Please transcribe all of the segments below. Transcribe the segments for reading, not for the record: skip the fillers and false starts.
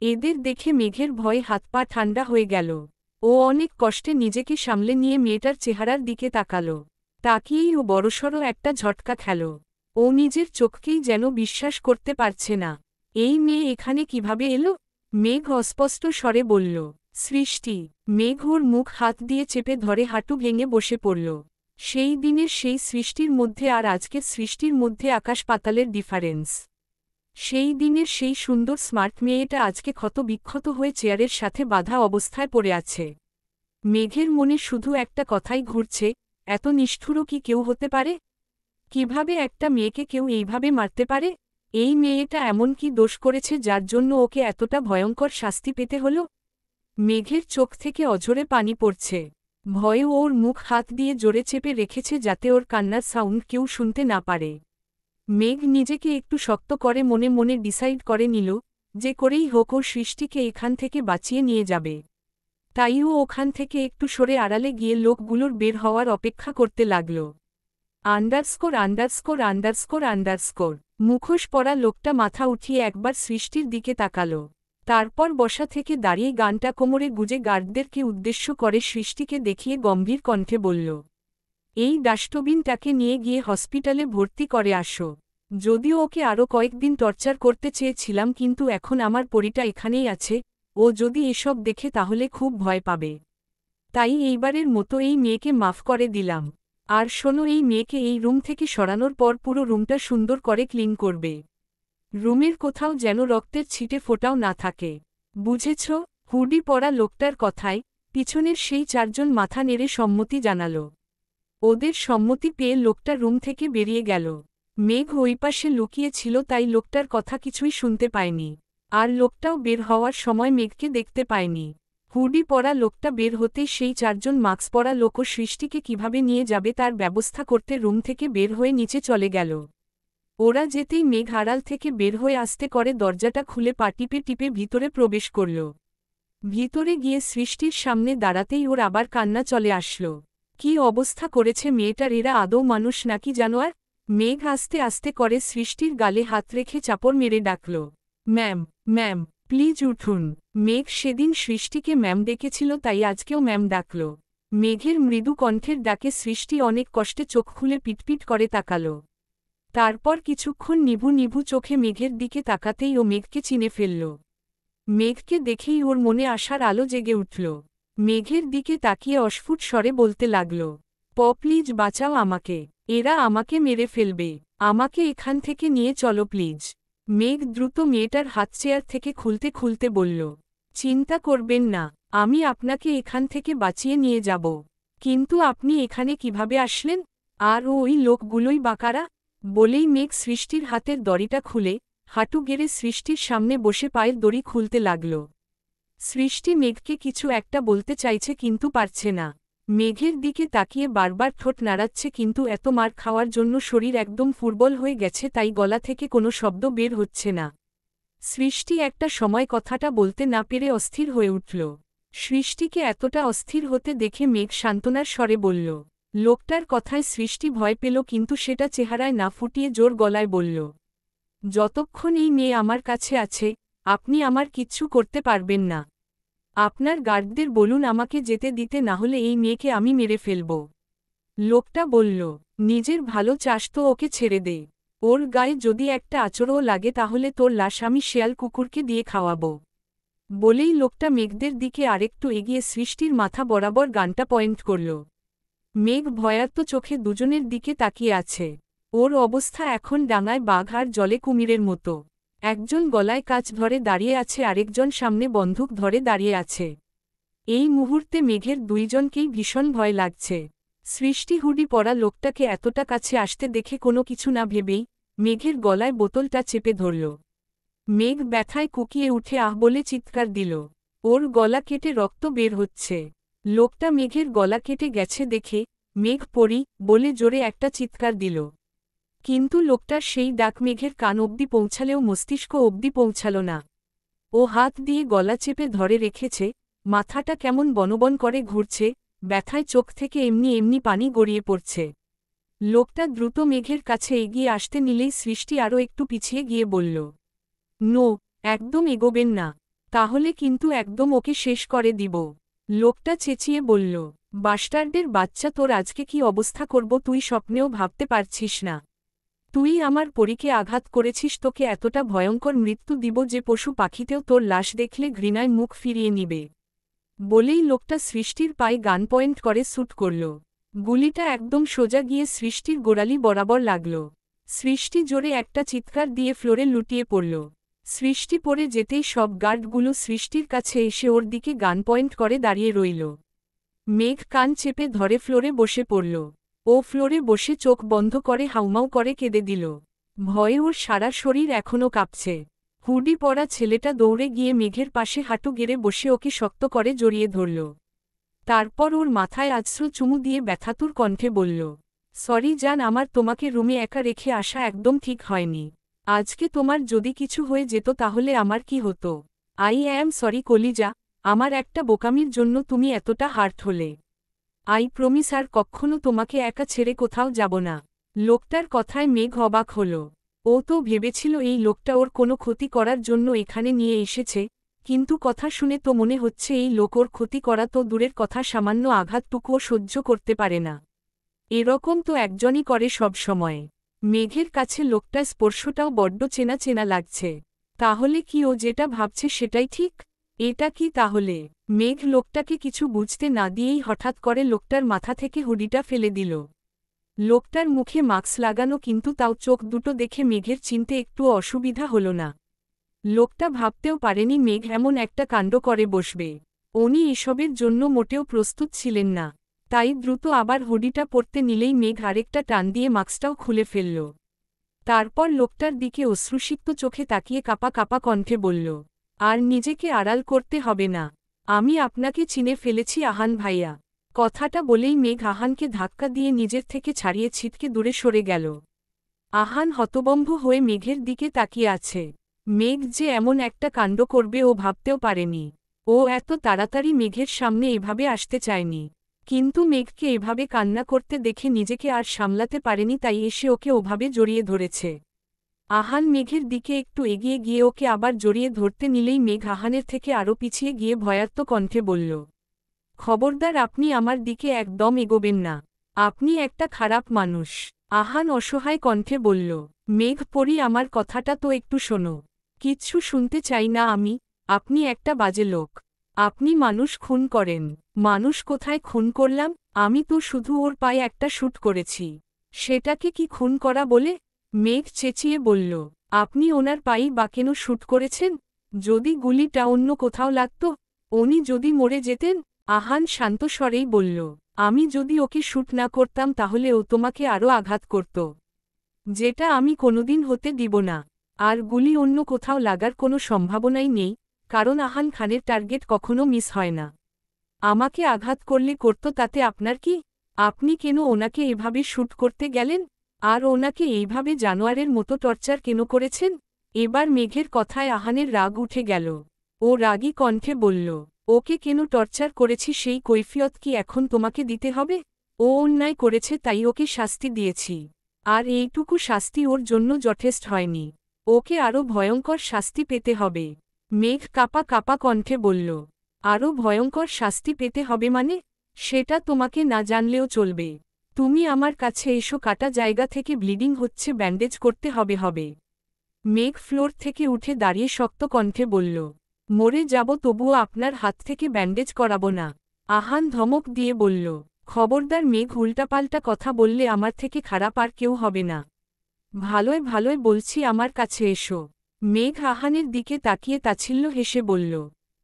এদের দেখে মেঘের ভয়ে হাত পা ঠান্ডা হয়ে গেল। ও অনেক কষ্টে নিজেকে সামলে নিয়ে মেয়েটার চেহারার দিকে তাকাল। তাকিয়েই ও বড়সড় একটা ঝটকা খেল। ও নিজের চোখকেই যেন বিশ্বাস করতে পারছে না। এই মেয়ে এখানে কিভাবে এলো? মেঘ অস্পষ্ট স্বরে বলল, সৃষ্টি। মেঘ ওর মুখ হাত দিয়ে চেপে ধরে হাঁটু ভেঙে বসে পড়ল। সেই দিনের সেই সৃষ্টির মধ্যে আর আজকের সৃষ্টির মধ্যে আকাশ পাতালের ডিফারেন্স। সেই দিনের সেই সুন্দর স্মার্ট মেয়েটা আজকে ক্ষত বিক্ষত হয়ে চেয়ারের সাথে বাঁধা অবস্থায় পড়ে আছে। মেঘের মনে শুধু একটা কথাই ঘুরছে, এত নিষ্ঠুরও কি কেউ হতে পারে? কিভাবে একটা মেয়েকে কেউ এইভাবে মারতে পারে? এই মেয়েটা এমন কি দোষ করেছে যার জন্য ওকে এতটা ভয়ঙ্কর শাস্তি পেতে হলো? মেঘের চোখ থেকে অঝরে পানি পড়ছে। ভয়ে ওর মুখ হাত দিয়ে জোরে চেপে রেখেছে যাতে ওর কান্নার সাউন্ড কেউ শুনতে না পারে। মেঘ নিজেকে একটু শক্ত করে মনে মনে ডিসাইড করে নিল, যে করেই হোক ও সৃষ্টিকে এখান থেকে বাঁচিয়ে নিয়ে যাবে। তাই ও ওখান থেকে একটু সরে আড়ালে গিয়ে লোকগুলোর বের হওয়ার অপেক্ষা করতে লাগল। Underscore underscore underscore underscore. মুখোশ পরা লোকটা মাথা উঠিয়ে একবার সৃষ্টির দিকে তাকাল। তারপর বসা থেকে দাঁড়িয়ে গানটা কোমরে গুজে গার্ডদেরকে উদ্দেশ্য করে সৃষ্টিকে দেখিয়ে গম্ভীর কণ্ঠে বলল, এই ডাস্টবিনটাকে নিয়ে গিয়ে হসপিটালে ভর্তি করে আসো। যদিও ওকে আরও কয়েকদিন টর্চার করতে চেয়েছিলাম কিন্তু এখন আমার পরিটা এখানেই আছে, ও যদি এসব দেখে তাহলে খুব ভয় পাবে। তাই এইবারের মতো এই মেয়েকে মাফ করে দিলাম। আর শোনো, এই মেয়েকে এই রুম থেকে সরানোর পর পুরো রুমটা সুন্দর করে ক্লিন করবে। রুমের কোথাও যেন রক্তের ছিটে ফোটাও না থাকে, বুঝেছ? হুডি পরা লোকটার কথায় পিছনের সেই চারজন মাথা নেড়ে সম্মতি জানাল। ওদের সম্মতি পেয়ে লোকটা রুম থেকে বেরিয়ে গেল। মেঘ ওই পাশে লুকিয়ে ছিল তাই লোকটার কথা কিছুই শুনতে পায়নি। আর লোকটাও বের হওয়ার সময় মেঘকে দেখতে পায়নি। হুডি পরা লোকটা বের হতেই সেই চারজন মাস্ক পরা লোকও সৃষ্টিকে কিভাবে নিয়ে যাবে তার ব্যবস্থা করতে রুম থেকে বের হয়ে নিচে চলে গেল। ওরা যেতেই মেঘ আড়াল থেকে বের হয়ে আস্তে করে দরজাটা খুলে পা টিপে টিপে ভিতরে প্রবেশ করল। ভিতরে গিয়ে সৃষ্টির সামনে দাঁড়াতেই ওর আবার কান্না চলে আসলো। কি অবস্থা করেছে মেয়েটার! এরা আদৌ মানুষ নাকি জানোয়ার? মেঘ আস্তে আস্তে করে সৃষ্টির গালে হাত রেখে চাপড় মেরে ডাকল, ম্যাম, ম্যাম, প্লিজ উঠুন। মেঘ সেদিন সৃষ্টিকে ম্যাম ডেকেছিল তাই আজকেও ম্যাম ডাকল। মেঘের মৃদু কণ্ঠের ডাকে সৃষ্টি অনেক কষ্টে চোখ খুলে পিটপিট করে তাকাল। তারপর কিছুক্ষণ নিভু নিভু চোখে মেঘের দিকে তাকাতেই ও মেঘকে চিনে ফেলল। মেঘকে দেখেই ওর মনে আসার আলো জেগে উঠল। মেঘের দিকে তাকিয়ে অস্ফুট স্বরে বলতে লাগল, প্লিজ বাঁচাও আমাকে, এরা আমাকে মেরে ফেলবে, আমাকে এখান থেকে নিয়ে চলো প্লিজ। মেঘ দ্রুত মেয়েটার হাত চেয়ার থেকে খুলতে খুলতে বলল, চিন্তা করবেন না, আমি আপনাকে এখান থেকে বাঁচিয়ে নিয়ে যাব। কিন্তু আপনি এখানে কিভাবে আসলেন? আর ওই লোকগুলোই বা কারা? বলেই মেঘ সৃষ্টির হাতের দড়িটা খুলে হাঁটু গেড়ে সৃষ্টির সামনে বসে পায়ের দড়ি খুলতে লাগল। সৃষ্টি মেঘকে কিছু একটা বলতে চাইছে কিন্তু পারছে না। মেঘের দিকে তাকিয়ে বারবার ঠোঁট নাড়াচ্ছে কিন্তু এত মার খাওয়ার জন্য শরীর একদম ফুরবল হয়ে গেছে তাই গলা থেকে কোনো শব্দ বের হচ্ছে না। সৃষ্টি একটা সময় কথাটা বলতে না পেরে অস্থির হয়ে উঠল। সৃষ্টিকে এতটা অস্থির হতে দেখে মেঘ সান্ত্বনার স্বরে বলল, লোকটার কথায় সৃষ্টি ভয় পেল কিন্তু সেটা চেহারায় না ফুটিয়ে জোর গলায় বলল, যতক্ষণ এই মেয়ে আমার কাছে আছে আপনি আমার কিচ্ছু করতে পারবেন না। আপনার গার্ডদের বলুন আমাকে যেতে দিতে, না হলে এই মেয়েকে আমি মেরে ফেলব। লোকটা বলল, নিজের ভালো চাস তো ওকে ছেড়ে দে। ওর গায়ে যদি একটা আঁচড়ও লাগে তাহলে তোর লাশ আমি শেয়াল কুকুরকে দিয়ে খাওয়াবো। বলেই লোকটা মেঘদের দিকে আরেকটু এগিয়ে সৃষ্টির মাথা বরাবর গানটা পয়েন্ট করল। মেঘ ভয়ার্ত চোখে দুজনের দিকে তাকিয়ে আছে। ওর অবস্থা এখন ডাঙায় বাঘ আর জলে কুমিরের মতো। একজন গলায় কাচ ধরে দাঁড়িয়ে আছে, আরেকজন সামনে বন্দুক ধরে দাঁড়িয়ে আছে। এই মুহূর্তে মেঘের দুইজনকেই ভীষণ ভয় লাগছে। সৃষ্টি হুডি পরা লোকটাকে এতটা কাছে আসতে দেখে কোনো কিছু না ভেবেই মেঘের গলায় বোতলটা চেপে ধরল। মেঘ ব্যথায় কুকিয়ে উঠে আহ বলে চিৎকার দিল। ওর গলা কেটে রক্ত বের হচ্ছে। লোকটা মেঘের গলা কেটে গেছে দেখে মেঘ পড়ি বলে জোরে একটা চিৎকার দিল। কিন্তু লোকটার সেই ডাক মেঘের কান অবধি পৌঁছালেও মস্তিষ্ক অবধি পৌঁছাল না। ও হাত দিয়ে গলা চেপে ধরে রেখেছে, মাথাটা কেমন বনবন করে ঘুরছে, ব্যথায় চোখ থেকে এমনি এমনি পানি গড়িয়ে পড়ছে। লোকটা দ্রুত মেঘের কাছে এগিয়ে আসতে নিলেই সৃষ্টি আরও একটু পিছিয়ে গিয়ে বলল, নো, একদম এগোবেন না। তাহলে কিন্তু একদম ওকে শেষ করে দিব। লোকটা চেঁচিয়ে বলল, বাস্টার্ডের বাচ্চা, তোর আজকে কি অবস্থা করব তুই স্বপ্নেও ভাবতে পারছিস না। তুই আমার পরীকে আঘাত করেছিস, তোকে এতটা ভয়ঙ্কর মৃত্যু দিব যে পশু পাখিতেও তোর লাশ দেখলে ঘৃণায় মুখ ফিরিয়ে নিবে। বলেই লোকটা সৃষ্টির পায়ে গান পয়েন্ট করে শ্যুট করল। গুলিটা একদম সোজা গিয়ে সৃষ্টির গোড়ালি বরাবর লাগল। সৃষ্টি জোরে একটা চিৎকার দিয়ে ফ্লোরে লুটিয়ে পড়ল। সৃষ্টি পড়ে যেতেই সব গার্ডগুলো সৃষ্টির কাছে এসে ওর দিকে গান পয়েন্ট করে দাঁড়িয়ে রইল। মেঘ কান চেপে ধরে ফ্লোরে বসে পড়ল। ও ফ্লোরে বসে চোখ বন্ধ করে হাউমাউ করে কেঁদে দিল। ভয়ে ওর সারা শরীর এখনও কাঁপছে। হুডি পরা ছেলেটা দৌড়ে গিয়ে মেঘের পাশে হাঁটু গেড়ে বসে ওকে শক্ত করে জড়িয়ে ধরল। তারপর ওর মাথায় আশ্রু চুমু দিয়ে ব্যথাতুর কণ্ঠে বলল, সরি জান, আমার তোমাকে রুমে একা রেখে আসা একদম ঠিক হয়নি। আজকে তোমার যদি কিছু হয়ে যেত তাহলে আমার কি হতো? আই অ্যাম সরি কলিজা, আমার একটা বোকামির জন্য তুমি এতটা হার্ট হলে। আই প্রমিস আর কক্ষনো তোমাকে একা ছেড়ে কোথাও যাব না। লোকটার কথায় মেঘ অবাক হল। ও তো ভেবেছিল এই লোকটা ওর কোনো ক্ষতি করার জন্য এখানে নিয়ে এসেছে, কিন্তু কথা শুনে তো মনে হচ্ছে এই লোক ওর ক্ষতি করা তো দূরের কথা, সামান্য আঘাতটুকুও সহ্য করতে পারে না। এরকম তো একজনই করে সব সময়। মেঘের কাছে লোকটার স্পর্শটাও বড্ড চেনা চেনা লাগছে। তাহলে কি ও যেটা ভাবছে সেটাই ঠিক? এটা কি তাহলে? মেঘ লোকটাকে কিছু বুঝতে না দিয়েই হঠাৎ করে লোকটার মাথা থেকে হুডিটা ফেলে দিল। লোকটার মুখে মাস্ক লাগানো, কিন্তু তাও চোখ দুটো দেখে মেঘের চিনতে একটুও অসুবিধা হল না। লোকটা ভাবতেও পারেনি মেঘ এমন একটা কাণ্ড করে বসবে। উনি এসবের জন্য মোটেও প্রস্তুত ছিলেন না। তাই দ্রুত আবার হুডিটা পরতে নিলেই মেঘ আরেকটা টান দিয়ে মাস্কটাও খুলে ফেলল। তারপর লোকটার দিকে অশ্রুসিক্ত চোখে তাকিয়ে কাপা কাপা কণ্ঠে বলল, আর নিজেকে আড়াল করতে হবে না, আমি আপনাকে চিনে ফেলেছি আহান ভাইয়া। কথাটা বলেই মেঘ আহানকে ধাক্কা দিয়ে নিজের থেকে ছাড়িয়ে ছিটকে দূরে সরে গেল। আহান হতবম্ব হয়ে মেঘের দিকে তাকিয়ে আছে। মেঘ যে এমন একটা কাণ্ড করবে ও ভাবতেও পারেনি। ও এত তাড়াতাড়ি মেঘের সামনে এভাবে আসতে চায়নি। কিন্তু মেঘকে এভাবে কান্না করতে দেখে নিজেকে আর সামলাতে পারেনি, তাই এসে ওকে ওভাবে জড়িয়ে ধরেছে। আহান মেঘের দিকে একটু এগিয়ে গিয়ে ওকে আবার জড়িয়ে ধরতে নিলেই মেঘ আহানের থেকে আরও পিছিয়ে গিয়ে ভয়ার্ত কণ্ঠে বলল, খবরদার, আপনি আমার দিকে একদম এগোবেন না। আপনি একটা খারাপ মানুষ। আহান অসহায় কণ্ঠে বলল, মেঘ পরি, আমার কথাটা তো একটু শোনো। কিচ্ছু শুনতে চাই না আমি। আপনি একটা বাজে লোক। আপনি মানুষ খুন করেন। মানুষ কোথায় খুন করলাম? আমি তো শুধু ওর পায়ে একটা শ্যুট করেছি। সেটাকে কি খুন করা বলে? মেঘ চেঁচিয়ে বলল, আপনি ওনার পায়েই বা কেন শ্যুট করেছেন? যদি গুলিটা অন্য কোথাও লাগত, উনি যদি মরে যেতেন? আহান শান্ত স্বরেই বলল, আমি যদি ওকে শ্যুট না করতাম তাহলে ও তোমাকে আরও আঘাত করত, যেটা আমি কোনোদিন হতে দিব না। আর গুলি অন্য কোথাও লাগার কোনো সম্ভাবনাই নেই, কারণ আহান খানের টার্গেট কখনো মিস হয় না। আমাকে আঘাত করলে করত, তাতে আপনার কি? আপনি কেন ওনাকে এভাবে শ্যুট করতে গেলেন? আর ওনাকে এইভাবে জানোয়ারের মতো টর্চার কেন করেছেন? এবার মেঘের কথায় আহানের রাগ উঠে গেল। ও রাগী কণ্ঠে বলল, ওকে কেন টর্চার করেছি সেই কৈফিয়ত কি এখন তোমাকে দিতে হবে? ও অন্যায় করেছে তাই ওকে শাস্তি দিয়েছি। আর এইটুকু শাস্তি ওর জন্য যথেষ্ট হয়নি। ওকে আরও ভয়ঙ্কর শাস্তি পেতে হবে। মেঘ কাপা কাপা কণ্ঠে বলল, আরও ভয়ঙ্কর শাস্তি পেতে হবে মানে? সেটা তোমাকে না জানলেও চলবে। তুমি আমার কাছে এসো, কাটা জায়গা থেকে ব্লিডিং হচ্ছে, ব্যান্ডেজ করতে হবে। মেঘ ফ্লোর থেকে উঠে দাঁড়িয়ে শক্ত কণ্ঠে বলল, মরে যাব তবুও আপনার হাত থেকে ব্যান্ডেজ করাবো না। আহান ধমক দিয়ে বলল, খবরদার মেঘ, উল্টাপাল্টা কথা বললে আমার থেকে খারাপ আর কেউ হবে না। ভালোয় ভালোয় বলছি, আমার কাছে এসো। মেঘ আহানের দিকে তাকিয়ে তাচ্ছিল্য হেসে বলল,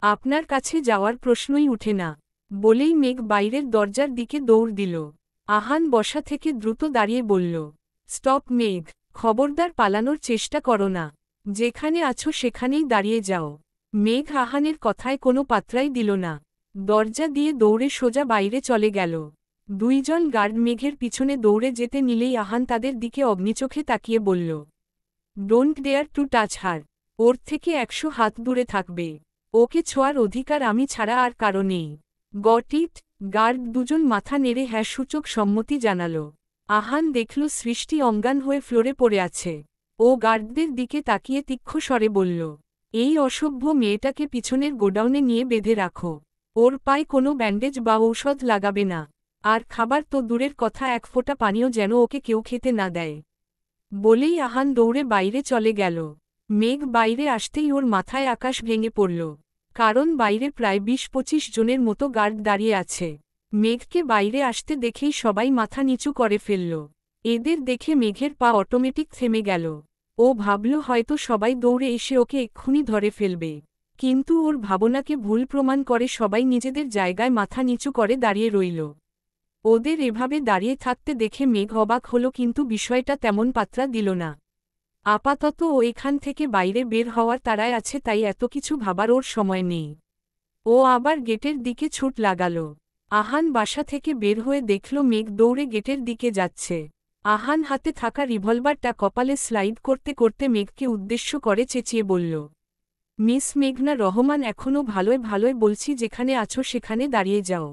আপনার কাছে যাওয়ার প্রশ্নই উঠে না। বলেই মেঘ বাইরের দরজার দিকে দৌড় দিল। আহান বসা থেকে দ্রুত দাঁড়িয়ে বলল, স্টপ মেঘ, খবরদার পালানোর চেষ্টা করো না। যেখানে আছো সেখানেই দাঁড়িয়ে যাও। মেঘ আহানের কথায় কোনো পাত্রাই দিল না। দরজা দিয়ে দৌড়ে সোজা বাইরে চলে গেল। দুইজন গার্ড মেঘের পিছনে দৌড়ে যেতে নিলেই আহান তাদের দিকে অগ্নিচোখে তাকিয়ে বলল, ডোন্ট ডেয়ার টু টাচ হার। ওর থেকে 100 হাত দূরে থাকবে। ওকে ছোঁয়ার অধিকার আমি ছাড়া আর কারো নেই। Got it? গার্ড দুজন মাথা নেড়ে হ্যাঁ সূচক সম্মতি জানাল। আহান দেখল সৃষ্টি অজ্ঞান হয়ে ফ্লোরে পড়ে আছে। ও গার্ডদের দিকে তাকিয়ে তীক্ষ্ণ স্বরে বলল, এই অসভ্য মেয়েটাকে পিছনের গোডাউনে নিয়ে বেঁধে রাখো। ওর পায়ে কোনো ব্যান্ডেজ বা ঔষধ লাগাবে না। আর খাবার তো দূরের কথা, এক ফোঁটা পানীয় যেন ওকে কেউ খেতে না দেয়। বলেই আহান দৌড়ে বাইরে চলে গেল। মেঘ বাইরে আসতেই ওর মাথায় আকাশ ভেঙে পড়ল। কারণ বাইরে প্রায় ২০-২৫ জনের মতো গার্ড দাঁড়িয়ে আছে। মেঘকে বাইরে আসতে দেখেই সবাই মাথা নিচু করে ফেলল। এদের দেখে মেঘের পা অটোমেটিক থেমে গেল। ও ভাবল হয়তো সবাই দৌড়ে এসে ওকে এক্ষুনি ধরে ফেলবে। কিন্তু ওর ভাবনাকে ভুল প্রমাণ করে সবাই নিজেদের জায়গায় মাথা নিচু করে দাঁড়িয়ে রইল। ওদের এভাবে দাঁড়িয়ে থাকতে দেখে মেঘ অবাক হল, কিন্তু বিষয়টা তেমন পাত্তা দিল না। আপাতত ও এখান থেকে বাইরে বের হওয়ার তাড়ায় আছে, তাই এত কিছু ভাবার ওর সময় নেই। ও আবার গেটের দিকে ছুট লাগাল। আহান বাসা থেকে বের হয়ে দেখল মেঘ দৌড়ে গেটের দিকে যাচ্ছে। আহান হাতে থাকা রিভলভারটা কপালে স্লাইড করতে করতে মেঘকে উদ্দেশ্য করে চেঁচিয়ে বলল, মিস মেঘনা রহমান, এখনও ভালোয় ভালোয় বলছি যেখানে আছো সেখানে দাঁড়িয়ে যাও।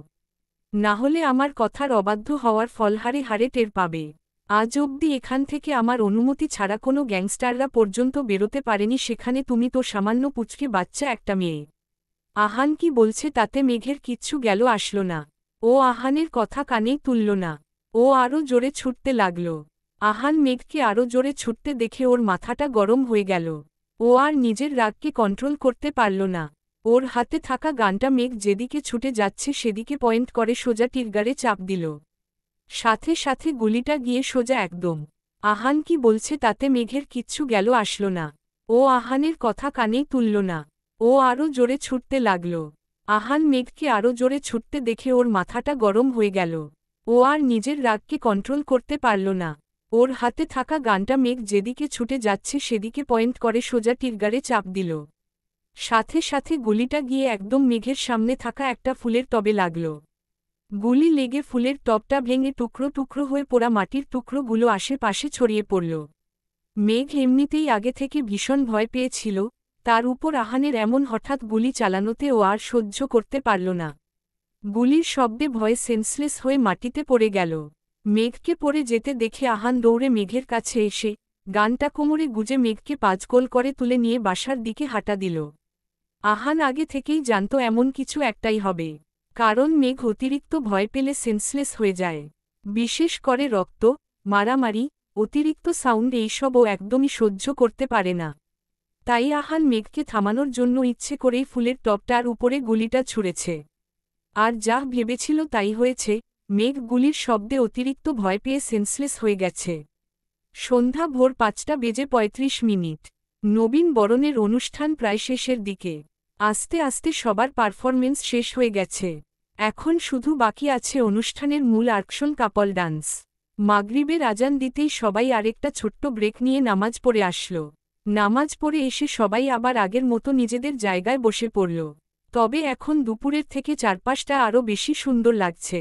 না হলে আমার কথার অবাধ্য হওয়ার ফল হারে হারে টের পাবে। আজ অবধি এখান থেকে আমার অনুমতি ছাড়া কোনো গ্যাংস্টাররা পর্যন্ত বেরোতে পারেনি, সেখানে তুমি তো সামান্য পুচকে বাচ্চা একটা মেয়ে। আহান কি বলছে তাতে মেঘের কিচ্ছু গেল আসলো না। ও আহানের কথা কানেই তুলল না। ও আরও জোরে ছুটতে লাগল। আহান মেঘকে আরও জোরে ছুটতে দেখে ওর মাথাটা গরম হয়ে গেল। ও আর নিজের রাগকে কন্ট্রোল করতে পারল না। ওর হাতে থাকা গানটা মেঘ যেদিকে ছুটে যাচ্ছে সেদিকে পয়েন্ট করে সোজা টিরগারে চাপ দিল। সাথে সাথে গুলিটা গিয়ে সোজা একদম। আহান কি বলছে তাতে মেঘের কিচ্ছু গেল আসলো না। ও আহানের কথা কানেই তুলল না। ও আরও জোরে ছুটতে লাগল। আহান মেঘকে আরও জোরে ছুটতে দেখে ওর মাথাটা গরম হয়ে গেল। ও আর নিজের রাগকে কন্ট্রোল করতে পারল না। ওর হাতে থাকা গানটা মেঘ যেদিকে ছুটে যাচ্ছে সেদিকে পয়েন্ট করে সোজা টিরগারে চাপ দিল। সাথে সাথে গুলিটা গিয়ে একদম মেঘের সামনে থাকা একটা ফুলের টবে লাগল। গুলি লেগে ফুলের টবটা ভেঙে টুকরো টুকরো হয়ে পোড়া মাটির টুকরোগুলো আশেপাশে ছড়িয়ে পড়ল। মেঘ এমনিতেই আগে থেকে ভীষণ ভয় পেয়েছিল, তার উপর আহানের এমন হঠাৎ গুলি চালানোতে ও আর সহ্য করতে পারল না। গুলির শব্দে ভয়ে সেন্সলেস হয়ে মাটিতে পড়ে গেল। মেঘকে পড়ে যেতে দেখে আহান দৌড়ে মেঘের কাছে এসে গানটা কোমরে গুজে মেঘকে পাঁচকোল করে তুলে নিয়ে বাসার দিকে হাঁটা দিল। আহান আগে থেকেই জানত এমন কিছু একটাই হবে, কারণ মেঘ অতিরিক্ত ভয় পেলে সেন্সলেস হয়ে যায়। বিশেষ করে রক্ত, মারামারি, অতিরিক্ত সাউন্ড এইসব ও একদমই সহ্য করতে পারে না। তাই আহান মেঘকে থামানোর জন্য ইচ্ছে করেই ফুলের টবটার উপরে গুলিটা ছুঁড়েছে। আর যা ভেবেছিল তাই হয়েছে, মেঘ গুলির শব্দে অতিরিক্ত ভয় পেয়ে সেন্সলেস হয়ে গেছে। সন্ধ্যা ভোর ৫:৩৫। নবীন বরণের অনুষ্ঠান প্রায় শেষের দিকে। আস্তে আস্তে সবার পারফরমেন্স শেষ হয়ে গেছে। এখন শুধু বাকি আছে অনুষ্ঠানের মূল আকর্ষণ, কাপল ডান্স। মাগরিবের আজান দিতেই সবাই আরেকটা ছোট্ট ব্রেক নিয়ে নামাজ পড়ে আসল। নামাজ পড়ে এসে সবাই আবার আগের মতো নিজেদের জায়গায় বসে পড়ল। তবে এখন দুপুরের থেকে চারপাশটা আরও বেশি সুন্দর লাগছে।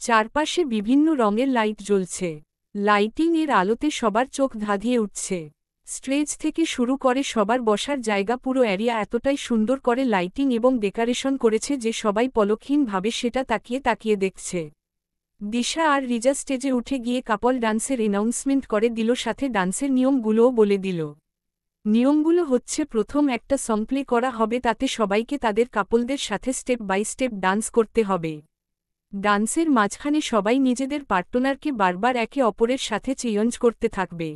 চারপাশে বিভিন্ন রঙের লাইট জ্বলছে। লাইটিং এর আলোতে সবার চোখ ধাঁধিয়ে উঠছে। স্টেজ থেকে শুরু করে সবার বসার জায়গা, পুরো এরিয়া এতটাই সুন্দর করে লাইটিং এবং ডেকোরেশন করেছে যে সবাই পলকহীনভাবে সেটা তাকিয়ে তাকিয়ে দেখছে। দিশা আর রিজা স্টেজে উঠে গিয়ে কাপল ডান্সের অ্যানাউন্সমেন্ট করে দিল, সাথে ডান্সের নিয়মগুলোও বলে দিল। নিয়মগুলো হচ্ছে, প্রথম একটা সং প্লে করা হবে, তাতে সবাইকে তাদের কাপলদের সাথে স্টেপ বাই স্টেপ ডান্স করতে হবে। ডান্সের মাঝখানে সবাই নিজেদের পার্টনারকে বারবার একে অপরের সাথে চেঞ্জ করতে থাকবে।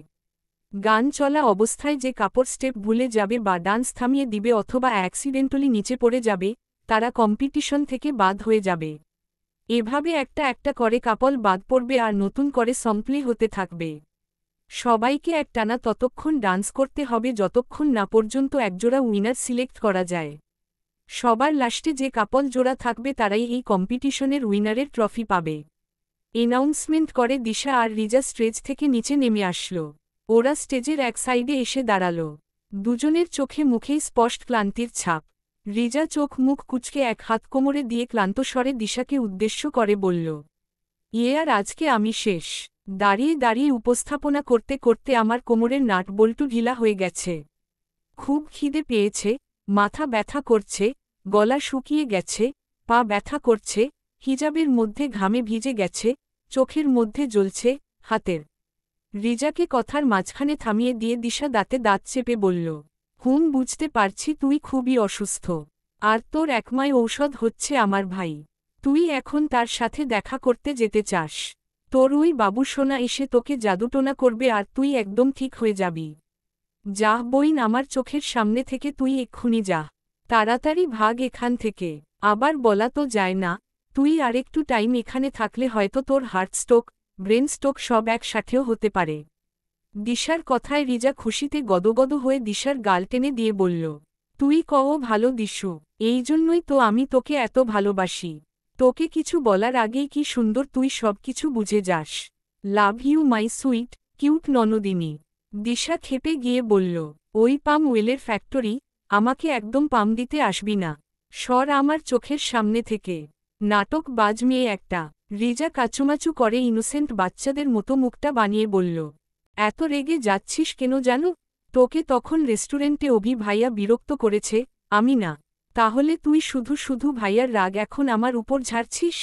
গান চলা অবস্থায় যে কাপড় স্টেপ ভুলে যাবে বা ডান্স থামিয়ে দিবে অথবা অ্যাক্সিডেন্টালি নিচে পড়ে যাবে, তারা কম্পিটিশন থেকে বাদ হয়ে যাবে। এভাবে একটা একটা করে কাপল বাদ পড়বে আর নতুন করে সং প্লে হতে থাকবে। সবাইকে একটানা ততক্ষণ ডান্স করতে হবে যতক্ষণ না পর্যন্ত একজোড়া উইনার সিলেক্ট করা যায়। সবার লাস্টে যে কাপল জোড়া থাকবে তারাই এই কম্পিটিশনের উইনারের ট্রফি পাবে। অ্যানাউন্সমেন্ট করে দিশা আর রিজা স্টেজ থেকে নিচে নেমে আসল। ওরা স্টেজের এক সাইডে এসে দাঁড়াল। দুজনের চোখে মুখেই স্পষ্ট ক্লান্তির ছাপ। রিজা চোখ মুখ কুঁচকে এক হাত কোমরে দিয়ে ক্লান্ত স্বরে দিশাকে উদ্দেশ্য করে বলল, আর আজকে আমি শেষ। দাঁড়িয়ে দাঁড়িয়ে উপস্থাপনা করতে করতে আমার কোমরের নাট বল্টু ঢিলা হয়ে গেছে। খুব খিদে পেয়েছে, মাথা ব্যথা করছে, গলা শুকিয়ে গেছে, পা ব্যথা করছে, হিজাবের মধ্যে ঘামে ভিজে গেছে, চোখের মধ্যে জ্বলছে, হাতের। রিজাকে কথার মাঝখানে থামিয়ে দিয়ে দিশা দাঁতে দাঁত চেপে বলল, বুঝতে পারছি তুই খুবই অসুস্থ। আর তোর একমাই ঔষধ হচ্ছে আমার ভাই। তুই এখন তার সাথে দেখা করতে যেতে চাস। তোর ওই বাবুসোনা এসে তোকে জাদুটোনা করবে আর তুই একদম ঠিক হয়ে যাবি। যাহ বইন, আমার চোখের সামনে থেকে তুই এক্ষুনি যা। তাড়াতাড়ি ভাগ এখান থেকে। আবার বলা তো যায় না, তুই আরেকটু টাইম এখানে থাকলে হয়তো তোর হার্ট স্ট্রোক, ব্রেন স্ট্রোক সব একসাথেও হতে পারে। দিশার কথায় রিজা খুশিতে গদগদ হয়ে দিশার গাল টেনে দিয়ে বলল, তুই কও ভালো দিশু, এই জন্যই তো আমি তোকে এত ভালোবাসি। তোকে কিছু বলার আগেই কি সুন্দর তুই সব কিছু বুঝে যাস। Love you my sweet, cute ননদিনী। দিশা খেপে গিয়ে বলল, ওই পাম ওয়েলের ফ্যাক্টরি, আমাকে একদম পাম দিতে আসবি না। সর আমার চোখের সামনে থেকে। নাটক বাজ মেয়ে একটা। রিজা কাচুমাচু করে ইনোসেন্ট বাচ্চাদের মতো মুখটা বানিয়ে বলল, এত রেগে যাচ্ছিস কেন জানো? তোকে তখন রেস্টুরেন্টে অভি ভাইয়া বিরক্ত করেছে, আমি না। তাহলে তুই শুধু শুধু ভাইয়ার রাগ এখন আমার উপর ঝাড়ছিস?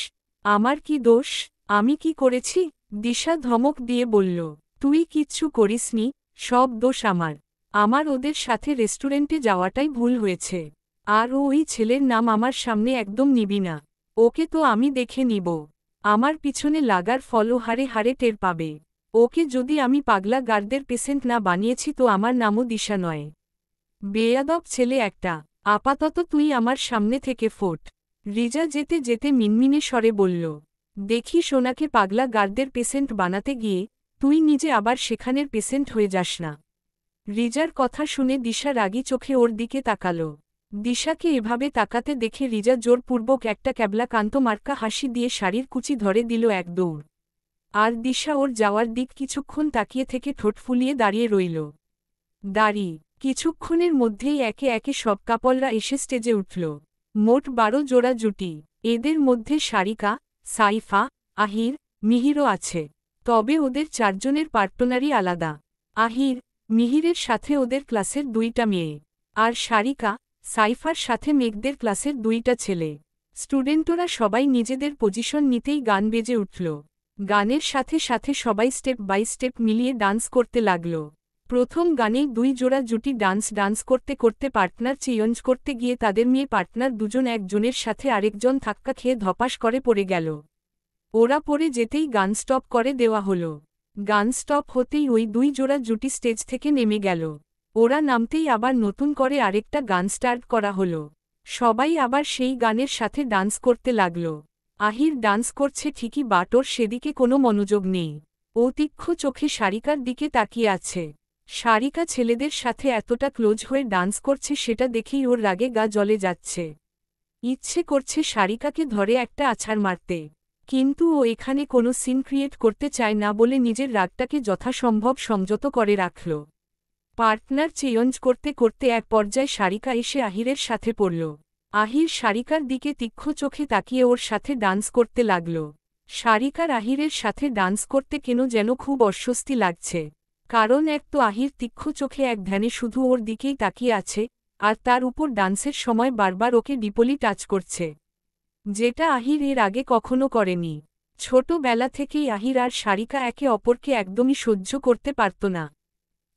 আমার কি দোষ? আমি কি করেছি? দিশা ধমক দিয়ে বলল, তুই কিচ্ছু করিসনি, সব দোষ আমার। আমার ওদের সাথে রেস্টুরেন্টে যাওয়াটাই ভুল হয়েছে। আর ওই ছেলের নাম আমার সামনে একদম নিবি না। ওকে তো আমি দেখে নিব। আমার পিছনে লাগার ফলও হারে হারে টের পাবে। ওকে যদি আমি পাগলা গার্ডদের পেশেন্ট না বানিয়েছি তো আমার নামও দিশা নয়। বেয়াদব ছেলে একটা। আপাতত তুই আমার সামনে থেকে ফোট। রিজা যেতে যেতে মিনমিনে স্বরে বলল, দেখি সোনাকে পাগলা গার্ডদের পেশেন্ট বানাতে গিয়ে তুই নিজে আবার সেখানের পেশেন্ট হয়ে যাস না। রিজার কথা শুনে দিশা রাগী চোখে ওর দিকে তাকাল। দিশাকে এভাবে তাকাতে দেখে রিজা জোরপূর্বক একটা ক্যাবলা কান্ত মার্কা হাসি দিয়ে শাড়ির কুচি ধরে দিল এক দৌড়। আর দিশা ওর যাওয়ার দিক কিছুক্ষণ তাকিয়ে থেকে ঠোঁট ফুলিয়ে দাঁড়িয়ে রইল। কিছুক্ষণের মধ্যেই একে একে সব কাপলরা এসে স্টেজে উঠল। মোট 12 জোড়া জুটি। এদের মধ্যে সারিকা, সাইফা, আহির, মিহিরও আছে। তবে ওদের 4 জনের পার্টনারই আলাদা। আহির, মিহিরের সাথে ওদের ক্লাসের 2টা মেয়ে। আর সারিকা, সাইফার সাথে মেঘদের ক্লাসের 2টা ছেলে। স্টুডেন্টরা সবাই নিজেদের পজিশন নিতেই গান বেজে উঠল। গানের সাথে সাথে সবাই স্টেপ বাই স্টেপ মিলিয়ে ডান্স করতে লাগল। প্রথম গানেই 2 জোড়া জুটি ডান্স করতে করতে পার্টনার চেঞ্জ করতে গিয়ে তাদের মেয়ে পার্টনার দুজন একজনের সাথে আরেকজন ধাক্কা খেয়ে ধপাস করে পড়ে গেল। ওরা পড়ে যেতেই গান স্টপ করে দেওয়া হলো। গান স্টপ হতেই ওই 2 জোড়া জুটি স্টেজ থেকে নেমে গেল। ওরা নামতেই আবার নতুন করে আরেকটা গান স্টার্ট করা হলো। সবাই আবার সেই গানের সাথে ডান্স করতে লাগল। আহির ডান্স করছে ঠিকই, বাট ওর সেদিকে কোনো মনোযোগ নেই। ও তীক্ষ্ণ চোখে সারিকার দিকে তাকিয়ে আছে। সারিকা ছেলেদের সাথে এতটা ক্লোজ হয়ে ডান্স করছে সেটা দেখেই ওর রাগে গা জ্বলে যাচ্ছে। ইচ্ছে করছে সারিকাকে ধরে একটা আছাড় মারতে। কিন্তু ও এখানে কোনো সিন ক্রিয়েট করতে চায় না বলে নিজের রাগটাকে যথাসম্ভব সংযত করে রাখল। পার্টনার চেঞ্জ করতে করতে এক পর্যায়ে সারিকা এসে আহিরের সাথে পড়ল। আহির সারিকার দিকে তীক্ষ্ণ চোখে তাকিয়ে ওর সাথে ডান্স করতে লাগল। সারিকার আহিরের সাথে ডান্স করতে কেন যেন খুব অস্বস্তি লাগছে। কারণ এক তো আহির তীক্ষ্ণ চোখে এক ধ্যানে শুধু ওর দিকেই তাকিয়ে আছে, আর তার উপর ডান্সের সময় বারবার ওকে ডিপলি টাচ করছে, যেটা আহির এর আগে কখনো করেনি। ছোটবেলা থেকেই আহির আর সারিকা একে অপরকে একদমই সহ্য করতে পারত না।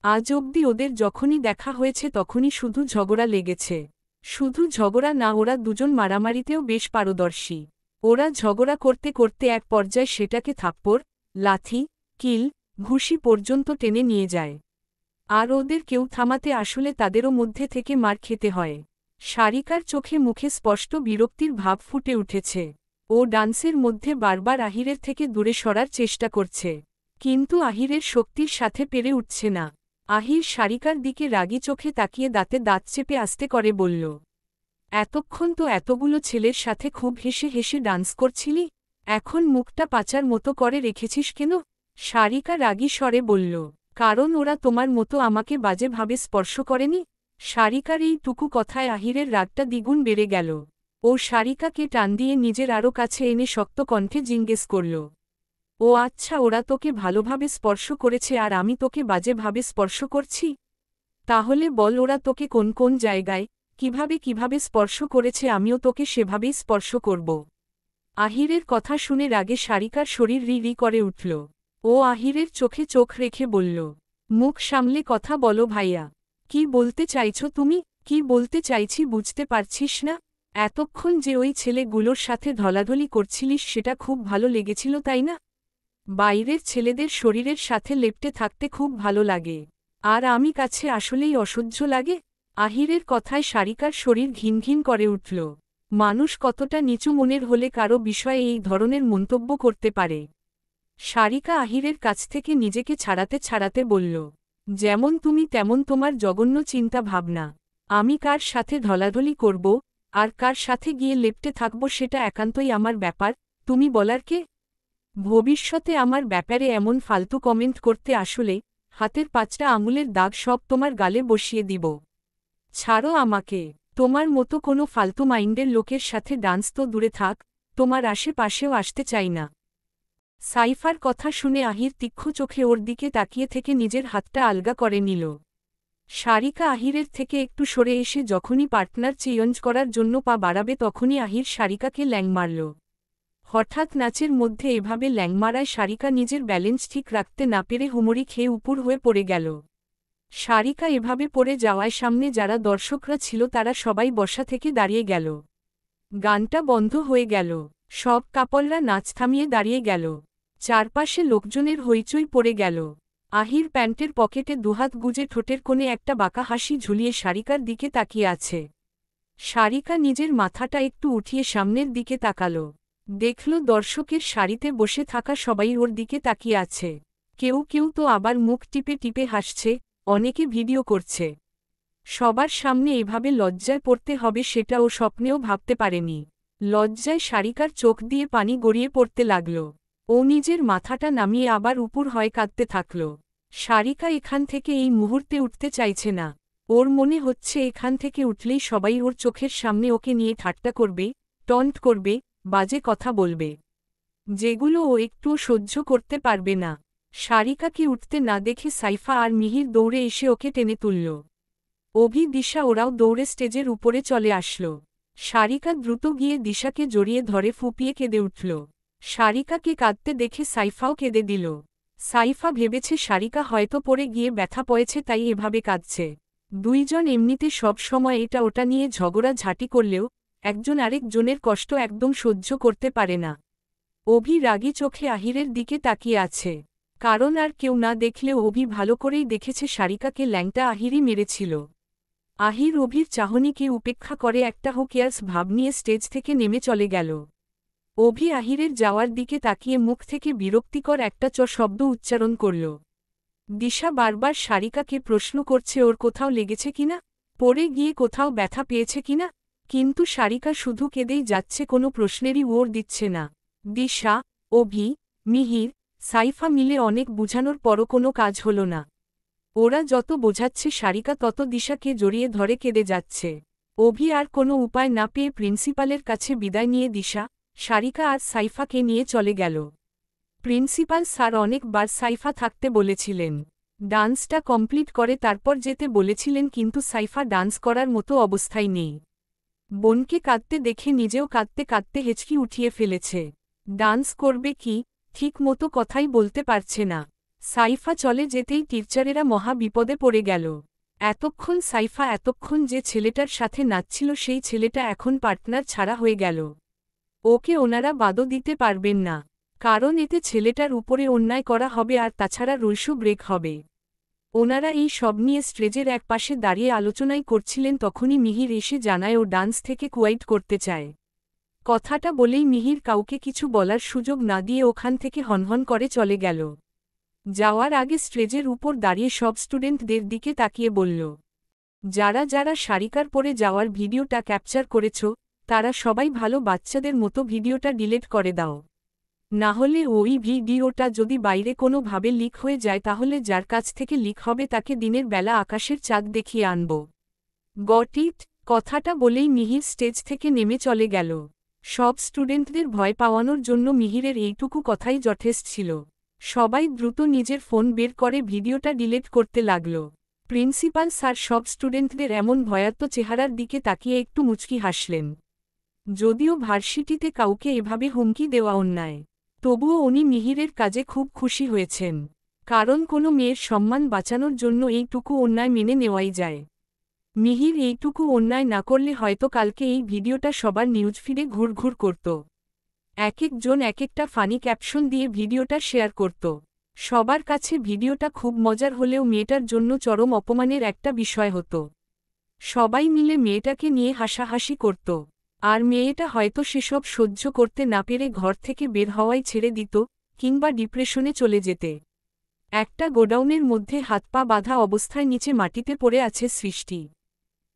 আজ অবধি ওদের যখনই দেখা হয়েছে তখনই শুধু ঝগড়া লেগেছে। শুধু ঝগড়া না, ওরা দুজন মারামারিতেও বেশ পারদর্শী। ওরা ঝগড়া করতে করতে এক পর্যায়ে সেটাকে থাপ্পড়, লাথি, কিল, ঘুষি পর্যন্ত টেনে নিয়ে যায়। আর ওদের কেউ থামাতে আসলে তাদেরও মধ্যে থেকে মার খেতে হয়। সারিকার চোখে মুখে স্পষ্ট বিরক্তির ভাব ফুটে উঠেছে। ও ডান্সের মধ্যে বারবার আহিরের থেকে দূরে সরার চেষ্টা করছে, কিন্তু আহিরের শক্তির সাথে পেরে উঠছে না। আহির সারিকার দিকে রাগী চোখে তাকিয়ে দাঁতে দাঁত চেপে আস্তে করে বলল, এতক্ষণ তো এতগুলো ছেলের সাথে খুব হেসে হেসে ডান্স করছিলি, এখন মুখটা পাচার মতো করে রেখেছিস কেন? সারিকা রাগী স্বরে বলল, কারণ ওরা তোমার মতো আমাকে বাজেভাবে স্পর্শ করেনি। সারিকার এই টুকু কথায় আহিরের রাগটা দ্বিগুণ বেড়ে গেল। ও সারিকাকে টান দিয়ে নিজের আরও কাছে এনে শক্ত কণ্ঠে জিজ্ঞেস করল, ও আচ্ছা, ওরা তোকে ভালোভাবে স্পর্শ করেছে আর আমি তোকে বাজেভাবে স্পর্শ করছি? তাহলে বল ওরা তোকে কোন কোন জায়গায় কিভাবে স্পর্শ করেছে, আমিও তোকে সেভাবেই স্পর্শ করব। আহিরের কথা শুনে রাগে সারিকার শরীর রি রি করে উঠল। ও আহিরের চোখে চোখ রেখে বলল, মুখ সামলে কথা বলো ভাইয়া। কি বলতে চাইছো তুমি? কি বলতে চাইছি বুঝতে পারছিস না? এতক্ষণ যে ওই ছেলেগুলোর সাথে ঢলাঢলি করছিলিস সেটা খুব ভালো লেগেছিল তাই না? বাইরের ছেলেদের শরীরের সাথে লেপ্টে থাকতে খুব ভালো লাগে। আর আমি কাছে আসলেই অসহ্য লাগে। আহিরের কথায় সারিকার শরীর ঘিনঘিন করে উঠল। মানুষ কতটা নিচু মনের হলে কারো বিষয়ে এই ধরনের মন্তব্য করতে পারে। সারিকা আহিরের কাছ থেকে নিজেকে ছাড়াতে ছাড়াতে বলল, যেমন তুমি তেমন তোমার জঘন্য চিন্তা ভাবনা। আমি কার সাথে ঢলাঢলি করব আর কার সাথে গিয়ে লেপ্টে থাকব সেটা একান্তই আমার ব্যাপার, তুমি বলার কে? ভবিষ্যতে আমার ব্যাপারে এমন ফালতু কমেন্ট করতে আসলে হাতের 5টা আঙুলের দাগ সব তোমার গালে বসিয়ে দিব। ছাড়ো আমাকে। তোমার মতো কোনো ফালতু মাইন্ডের লোকের সাথে ডান্স তো দূরে থাক, তোমার আশেপাশেও আসতে চাই না। সাইফার কথা শুনে আহির তীক্ষ্ণ চোখে ওর দিকে তাকিয়ে থেকে নিজের হাতটা আলগা করে নিল। সারিকা আহিরের থেকে একটু সরে এসে যখনই পার্টনার চেঞ্জ করার জন্য পা বাড়াবে তখনই আহির সারিকাকে ল্যাং মারল। হঠাৎ নাচের মধ্যে এভাবে ল্যাং মারায় সারিকা নিজের ব্যালেন্স ঠিক রাখতে না পেরে হুমড়ি খেয়ে উপুর হয়ে পড়ে গেল। সারিকা এভাবে পড়ে যাওয়ায় সামনে যারা দর্শকরা ছিল তারা সবাই বসা থেকে দাঁড়িয়ে গেল। গানটা বন্ধ হয়ে গেল। সব কাপলরা নাচ থামিয়ে দাঁড়িয়ে গেল। চারপাশে লোকজনের হইচই পড়ে গেল। আহির প্যান্টের পকেটে দুহাত গুজে ঠোঁটের কোণে একটা বাঁকা হাসি ঝুলিয়ে সারিকার দিকে তাকিয়ে আছে। সারিকা নিজের মাথাটা একটু উঠিয়ে সামনের দিকে তাকাল। দেখল দর্শকের সারিতে বসে থাকা সবাই ওর দিকে তাকিয়ে আছে। কেউ কেউ তো আবার মুখ টিপে টিপে হাসছে, অনেকে ভিডিও করছে। সবার সামনে এভাবে লজ্জায় পড়তে হবে সেটা ও স্বপ্নেও ভাবতে পারেনি। লজ্জায় সারিকার চোখ দিয়ে পানি গড়িয়ে পড়তে লাগল। ও নিজের মাথাটা নামিয়ে আবার উপুর হয়ে কাঁদতে থাকল। সারিকা এখান থেকে এই মুহূর্তে উঠতে চাইছে না। ওর মনে হচ্ছে এখান থেকে উঠলেই সবাই ওর চোখের সামনে ওকে নিয়ে ঠাট্টা করবে, টন্ট করবে, বাজে কথা বলবে, যেগুলো ও একটুও সহ্য করতে পারবে না। সারিকাকে উঠতে না দেখে সাইফা আর মিহির দৌড়ে এসে ওকে টেনে তুলল। অভি, দিশা ওরাও দৌড়ে স্টেজের উপরে চলে আসল। সারিকা দ্রুত গিয়ে দিশাকে জড়িয়ে ধরে ফুপিয়ে কেঁদে উঠল। সারিকাকে কাঁদতে দেখে সাইফাও কেঁদে দিল। সাইফা ভেবেছে সারিকা হয়তো পড়ে গিয়ে ব্যথা পেয়েছে তাই এভাবে কাঁদছে। দুইজন এমনিতে সব সময় এটা ওটা নিয়ে ঝগড়া ঝাঁটি করলেও একজন আরেক জনের কষ্ট একদম সহ্য করতে পারে না। অভি রাগী চোখে আহিরের দিকে তাকিয়ে আছে। কারণ আর কেউ না দেখলেও অভি ভালো করেই দেখেছে সারিকাকে ল্যাংটা আহিরই মেরেছিল। আহির অভির চাহনিকে উপেক্ষা করে একটা হোকেয়ার্স ভাব নিয়ে স্টেজ থেকে নেমে চলে গেল। অভি আহিরের যাওয়ার দিকে তাকিয়ে মুখ থেকে বিরক্তিকর একটা শব্দ উচ্চারণ করল। দিশা বারবার সারিকাকে প্রশ্ন করছে ওর কোথাও লেগেছে কিনা, পড়ে গিয়ে কোথাও ব্যথা পেয়েছে কিনা, কিন্তু সারিকা শুধু কেঁদেই যাচ্ছে, কোনো প্রশ্নেরই ওর দিচ্ছে না। দিশা, অভি, মিহির, সাইফা মিলে অনেক বুঝানোর পরও কোনো কাজ হল না। ওরা যত বোঝাচ্ছে সারিকা তত দিশাকে জড়িয়ে ধরে কেঁদে যাচ্ছে। অভি আর কোনো উপায় না পেয়ে প্রিন্সিপালের কাছে বিদায় নিয়ে দিশা, সারিকা আর সাইফাকে নিয়ে চলে গেল। প্রিন্সিপাল স্যার অনেকবার সাইফা থাকতে বলেছিলেন, ডান্সটা কমপ্লিট করে তারপর যেতে বলেছিলেন, কিন্তু সাইফা ডান্স করার মতো অবস্থায় নেই। বোনকে কাঁদতে দেখে নিজেও কাঁদতে কাঁদতে হেঁচকি উঠিয়ে ফেলেছে। ডান্স করবে কি ঠিক মতো কথাই বলতে পারছে না। সাইফা চলে যেতেই টিচারেরা মহা বিপদে পড়ে গেল। এতক্ষণ যে ছেলেটার সাথে নাচছিল সেই ছেলেটা এখন পার্টনার ছাড়া হয়ে গেল। ওকে ওনারা বাদও দিতে পারবেন না, কারণ এতে ছেলেটার উপরে অন্যায় করা হবে আর তাছাড়া রুলসও ব্রেক হবে। ওনারা এই সব নিয়ে স্টেজের এক পাশে দাঁড়িয়ে আলোচনাই করছিলেন, তখনই মিহির এসে জানায় ও ডান্স থেকে কুইট করতে চায়। কথাটা বলেই মিহির কাউকে কিছু বলার সুযোগ না দিয়ে ওখান থেকে হনহন করে চলে গেল। যাওয়ার আগে স্টেজের উপর দাঁড়িয়ে সব স্টুডেন্টদের দিকে তাকিয়ে বলল, যারা যারা সারিকার পরে যাওয়ার ভিডিওটা ক্যাপচার করেছ তারা সবাই ভালো বাচ্চাদের মতো ভিডিওটা ডিলিট করে দাও, না হলে ওই ভিডিওটা যদি বাইরে কোনো ভাবে লিক হয়ে যায় তাহলে যার কাছ থেকে লিক হবে তাকে দিনের বেলা আকাশের চাঁদ দেখিয়ে আনব। Got it? কথাটা বলেই মিহির স্টেজ থেকে নেমে চলে গেল। সব স্টুডেন্টদের ভয় পাওয়ানোর জন্য মিহিরের এইটুকু কথাই যথেষ্ট ছিল। সবাই দ্রুত নিজের ফোন বের করে ভিডিওটা ডিলিট করতে লাগল। প্রিন্সিপাল স্যার সব স্টুডেন্টদের এমন ভয়ার্ত চেহারার দিকে তাকিয়ে একটু মুচকি হাসলেন। যদিও ভার্সিটিতে কাউকে এভাবে হুমকি দেওয়া অন্যায়, তবুও উনি মিহিরের কাজে খুব খুশি হয়েছেন। কারণ কোনো মেয়ের সম্মান বাঁচানোর জন্য এইটুকু অন্যায় মেনে নেওয়াই যায়। মিহির এইটুকু অন্যায় না করলে হয়তো কালকে এই ভিডিওটা সবার নিউজ ফিডে ঘুরঘুর করত। এক একজন এক একটা ফানি ক্যাপশন দিয়ে ভিডিওটা শেয়ার করত। সবার কাছে ভিডিওটা খুব মজার হলেও মেয়েটার জন্য চরম অপমানের একটা বিষয় হতো। সবাই মিলে মেয়েটাকে নিয়ে হাসাহাসি করত। আর মেয়েটা হয়তো সেসব সহ্য করতে না পেরে ঘর থেকে বের হওয়াই ছেড়ে দিত, কিংবা ডিপ্রেশনে চলে যেতে। একটা গোডাউনের মধ্যে হাত পা বাঁধা অবস্থায় নিচে মাটিতে পড়ে আছে সৃষ্টি।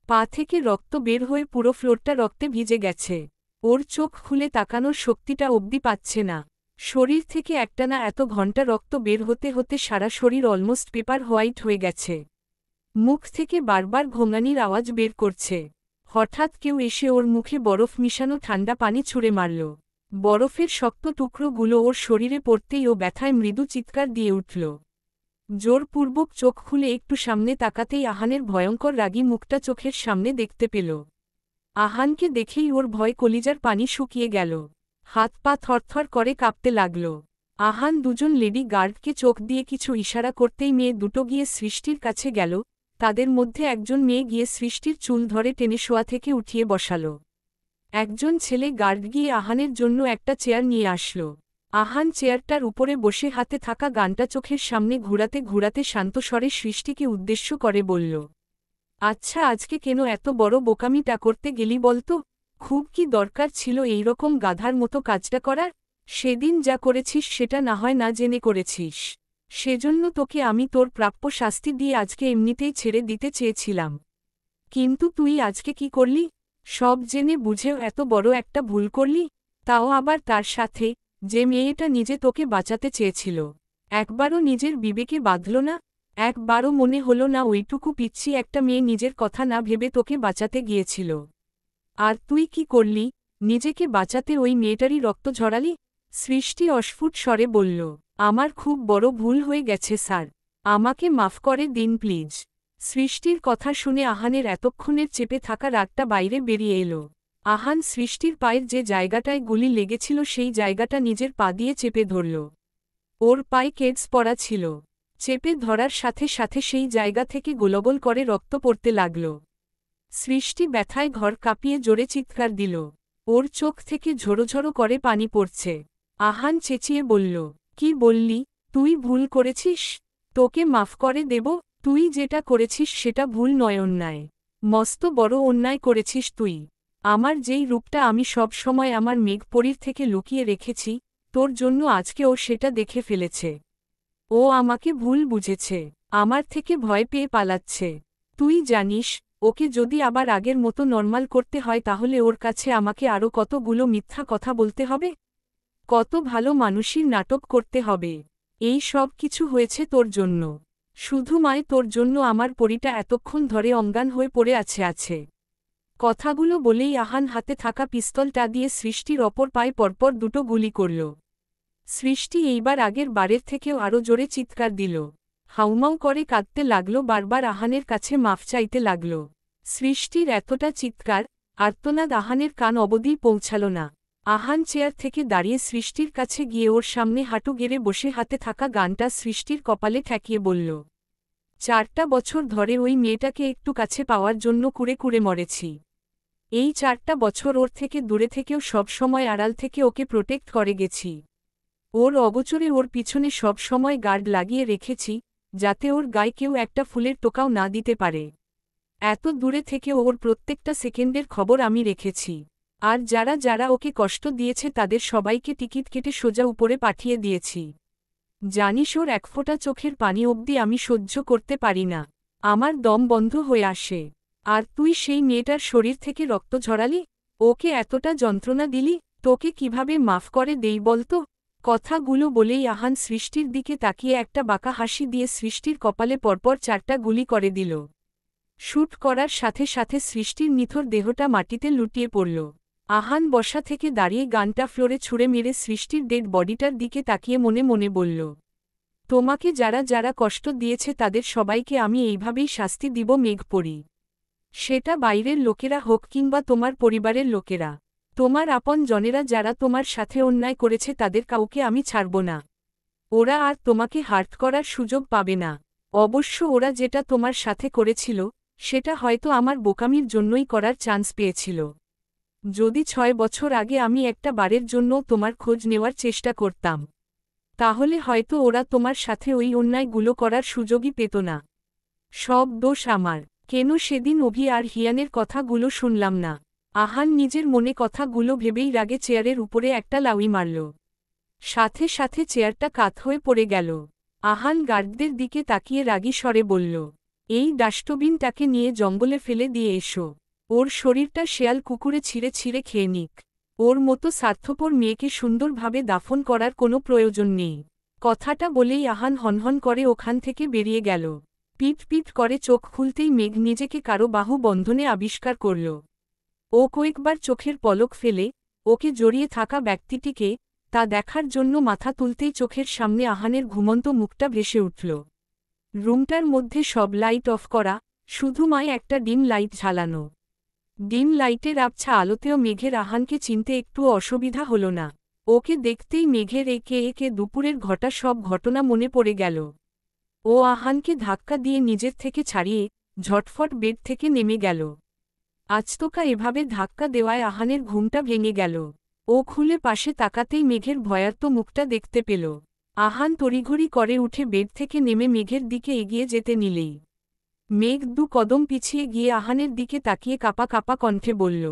পা থেকে রক্ত বের হয়ে পুরো ফ্লোরটা রক্তে ভিজে গেছে। ওর চোখ খুলে তাকানোর শক্তিটা অবধি পাচ্ছে না। শরীর থেকে একটানা এত ঘন্টা রক্ত বের হতে হতে সারা শরীর অলমোস্ট পেপার হোয়াইট হয়ে গেছে। মুখ থেকে বারবার ঘোঙানির আওয়াজ বের করছে। হঠাৎ কেউ এসে ওর মুখে বরফ মিশানো ঠান্ডা পানি ছুঁড়ে মারল। বরফের শক্ত টুকরোগুলো ওর শরীরে পড়তেই ও ব্যথায় মৃদু চিৎকার দিয়ে উঠল। জোরপূর্বক চোখ খুলে একটু সামনে তাকাতেই আহানের ভয়ঙ্কর রাগী মুখটা চোখের সামনে দেখতে পেল। আহানকে দেখেই ওর ভয় কলিজার পানি শুকিয়ে গেল। হাত পা থরথর করে কাঁপতে লাগল। আহান দুজন লেডি গার্ডকে চোখ দিয়ে কিছু ইশারা করতেই মেয়ে দুটো গিয়ে সৃষ্টির কাছে গেল। তাদের মধ্যে একজন মেয়ে গিয়ে সৃষ্টির চুল ধরে টেনে শোয়া থেকে উঠিয়ে বসাল। একজন ছেলে গার্ড গিয়ে আহানের জন্য একটা চেয়ার নিয়ে আসল। আহান চেয়ারটার উপরে বসে হাতে থাকা গানটা চোখের সামনে ঘুরাতে ঘুরাতে শান্ত স্বরে সৃষ্টিকে উদ্দেশ্য করে বলল, আচ্ছা আজকে কেন এত বড় বোকামিটা করতে গেলি বলতো? খুব কি দরকার ছিল এইরকম গাধার মতো কাজটা করার? সেদিন যা করেছিস সেটা না হয় না জেনে করেছিস। সেজন্য তোকে আমি তোর প্রাপ্য শাস্তি দিয়ে আজকে এমনিতেই ছেড়ে দিতে চেয়েছিলাম। কিন্তু তুই আজকে কি করলি? সব জেনে বুঝেও এত বড় একটা ভুল করলি, তাও আবার তার সাথে, যে মেয়েটা নিজে তোকে বাঁচাতে চেয়েছিল। একবারও নিজের বিবেকে বাঁধল না? একবারও মনে হলো না ওইটুকু পিচ্ছি একটা মেয়ে নিজের কথা না ভেবে তোকে বাঁচাতে গিয়েছিল? আর তুই কি করলি? নিজেকে বাঁচাতে ওই মেয়েটারই রক্ত ঝরালি? সৃষ্টি অস্ফুট স্বরে বলল, আমার খুব বড় ভুল হয়ে গেছে স্যার, আমাকে মাফ করে দিন প্লিজ। সৃষ্টির কথা শুনে আহানের এতক্ষণের চেপে থাকা রাগটা বাইরে বেরিয়ে এলো। আহান সৃষ্টির পায়ের যে জায়গাটায় গুলি লেগেছিল সেই জায়গাটা নিজের পা দিয়ে চেপে ধরল। ওর পায়ে কেডস পরা ছিল। চেপে ধরার সাথে সাথে সেই জায়গা থেকে গোলগোল করে রক্ত পড়তে লাগল। সৃষ্টি ব্যথায় ঘর কাঁপিয়ে জোরে চিৎকার দিল। ওর চোখ থেকে ঝোড়ো করে পানি পড়ছে। আহান চেঁচিয়ে বলল, কি বললি? তুই ভুল করেছিস? তোকে মাফ করে দেব? তুই যেটা করেছিস সেটা ভুল নয়, অন্যায়, মস্ত বড় অন্যায় করেছিস তুই। আমার যেই রূপটা আমি সব সময় আমার মেঘপরীর থেকে লুকিয়ে রেখেছি, তোর জন্য আজকে ও সেটা দেখে ফেলেছে। ও আমাকে ভুল বুঝেছে, আমার থেকে ভয় পেয়ে পালাচ্ছে। তুই জানিস, ওকে যদি আবার আগের মতো নরমাল করতে হয় তাহলে ওর কাছে আমাকে আরও কতগুলো মিথ্যা কথা বলতে হবে, কত ভালো মানুষের নাটক করতে হবে। এই সব কিছু হয়েছে তোর জন্য, শুধু মায় তোর জন্য আমার পরীটা এতক্ষণ ধরে অজ্ঞান হয়ে পড়ে আছে। কথাগুলো বলেই আহান হাতে থাকা পিস্তলটা দিয়ে সৃষ্টির অপর পায়ে পরপর দুটো গুলি করল। সৃষ্টি এইবার আগের বারের থেকেও আরও জোরে চিৎকার দিল। হাউমাউ করে কাঁদতে লাগল, বারবার আহানের কাছে মাফ চাইতে লাগল। সৃষ্টির এতটা চিৎকার, আর্তনাদ আহানের কান অবধি পৌঁছাল না। আহান চেয়ার থেকে দাঁড়িয়ে সৃষ্টির কাছে গিয়ে ওর সামনে হাঁটু গেড়ে বসে হাতে থাকা গানটা সৃষ্টির কপালে ঠেকিয়ে বলল, 4টা বছর ধরে ওই মেয়েটাকে একটু কাছে পাওয়ার জন্য কুড়ে কুড়ে মরেছি। এই 4টা বছর ওর থেকে দূরে থেকেও সব সময় আড়াল থেকে ওকে প্রোটেক্ট করে গেছি। ওর অগোচরে ওর পিছনে সব সময় গার্ড লাগিয়ে রেখেছি, যাতে ওর গায়ে কেউ একটা ফুলের টোকাও না দিতে পারে। এত দূরে থেকে ওর প্রত্যেকটা সেকেন্ডের খবর আমি রেখেছি। আর যারা যারা ওকে কষ্ট দিয়েছে তাদের সবাইকে টিকিট কেটে সোজা উপরে পাঠিয়ে দিয়েছি। জানিস ওর এক ফোঁটা চোখের পানি অবধি আমি সহ্য করতে পারি না, আমার দম বন্ধ হয়ে আসে। আর তুই সেই মেয়েটার শরীর থেকে রক্ত ঝরালি, ওকে এতটা যন্ত্রণা দিলি, তোকে কিভাবে মাফ করে দেই বলতো? কথাগুলো বলেই আহান সৃষ্টির দিকে তাকিয়ে একটা বাঁকা হাসি দিয়ে সৃষ্টির কপালে পরপর 4টা গুলি করে দিল। শ্যুট করার সাথে সাথে সৃষ্টির নিথর দেহটা মাটিতে লুটিয়ে পড়ল। আহান বসা থেকে দাঁড়িয়ে গানটা ফ্লোরে ছুঁড়ে মেরে সৃষ্টির ডেড বডিটার দিকে তাকিয়ে মনে মনে বলল, তোমাকে যারা যারা কষ্ট দিয়েছে তাদের সবাইকে আমি এইভাবেই শাস্তি দিব মেঘপরী। সেটা বাইরের লোকেরা হোক কিংবা তোমার পরিবারের লোকেরা, তোমার আপন জনেরা যারা তোমার সাথে অন্যায় করেছে তাদের কাউকে আমি ছাড়ব না। ওরা আর তোমাকে হার্ট করার সুযোগ পাবে না। অবশ্য ওরা যেটা তোমার সাথে করেছিল সেটা হয়তো আমার বোকামির জন্যই করার চান্স পেয়েছিল। যদি 6 বছর আগে আমি একটা বারের জন্য তোমার খোঁজ নেওয়ার চেষ্টা করতাম, তাহলে হয়তো ওরা তোমার সাথে ওই অন্যায়গুলো করার সুযোগই পেত না। সব দোষ আমার। কেন সেদিন অভি আর হিয়ানের কথাগুলো শুনলাম না? আহান নিজের মনে কথাগুলো ভেবেই রাগে চেয়ারের উপরে একটা লাউই মারল। সাথে সাথে চেয়ারটা কাত হয়ে পড়ে গেল। আহান গার্ডদের দিকে তাকিয়ে রাগী স্বরে বলল, এই ডাস্টবিনটাকে নিয়ে জঙ্গলে ফেলে দিয়ে এসো। ওর শরীরটা শেয়াল কুকুরে ছিঁড়ে ছিঁড়ে খেয়ে নিক। ওর মতো স্বার্থপর মেয়েকে সুন্দরভাবে দাফন করার কোনো প্রয়োজন নেই। কথাটা বলেই আহান হনহন করে ওখান থেকে বেরিয়ে গেল। পিট পিট করে চোখ খুলতেই মেঘ নিজেকে কারো বাহু বন্ধনে আবিষ্কার করল। ও কয়েকবার চোখের পলক ফেলে ওকে জড়িয়ে থাকা ব্যক্তিটিকে তা দেখার জন্য মাথা তুলতেই চোখের সামনে আহানের ঘুমন্ত মুখটা ভেসে উঠল। রুমটার মধ্যে সব লাইট অফ করা, শুধু মায় একটা ডিম লাইট ঝালানো। ডিম লাইটের আবছা আলোতেও মেঘের আহানকে চিনতে একটু অসুবিধা হল না। ওকে দেখতেই মেঘের একে একে দুপুরের ঘটা সব ঘটনা মনে পড়ে গেল। ও আহানকে ধাক্কা দিয়ে নিজের থেকে ছাড়িয়ে ঝটফট বেড থেকে নেমে গেল। আচমকা এভাবে ধাক্কা দেওয়ায় আহানের ঘুমটা ভেঙে গেল। ও খুলে পাশে তাকাতেই মেঘের ভয়ার্ত মুখটা দেখতে পেল। আহান তড়িঘড়ি করে উঠে বেড থেকে নেমে মেঘের দিকে এগিয়ে যেতে নিলেই মেঘ 2 কদম পিছিয়ে গিয়ে আহানের দিকে তাকিয়ে কাপা কাপা কণ্ঠে বলল,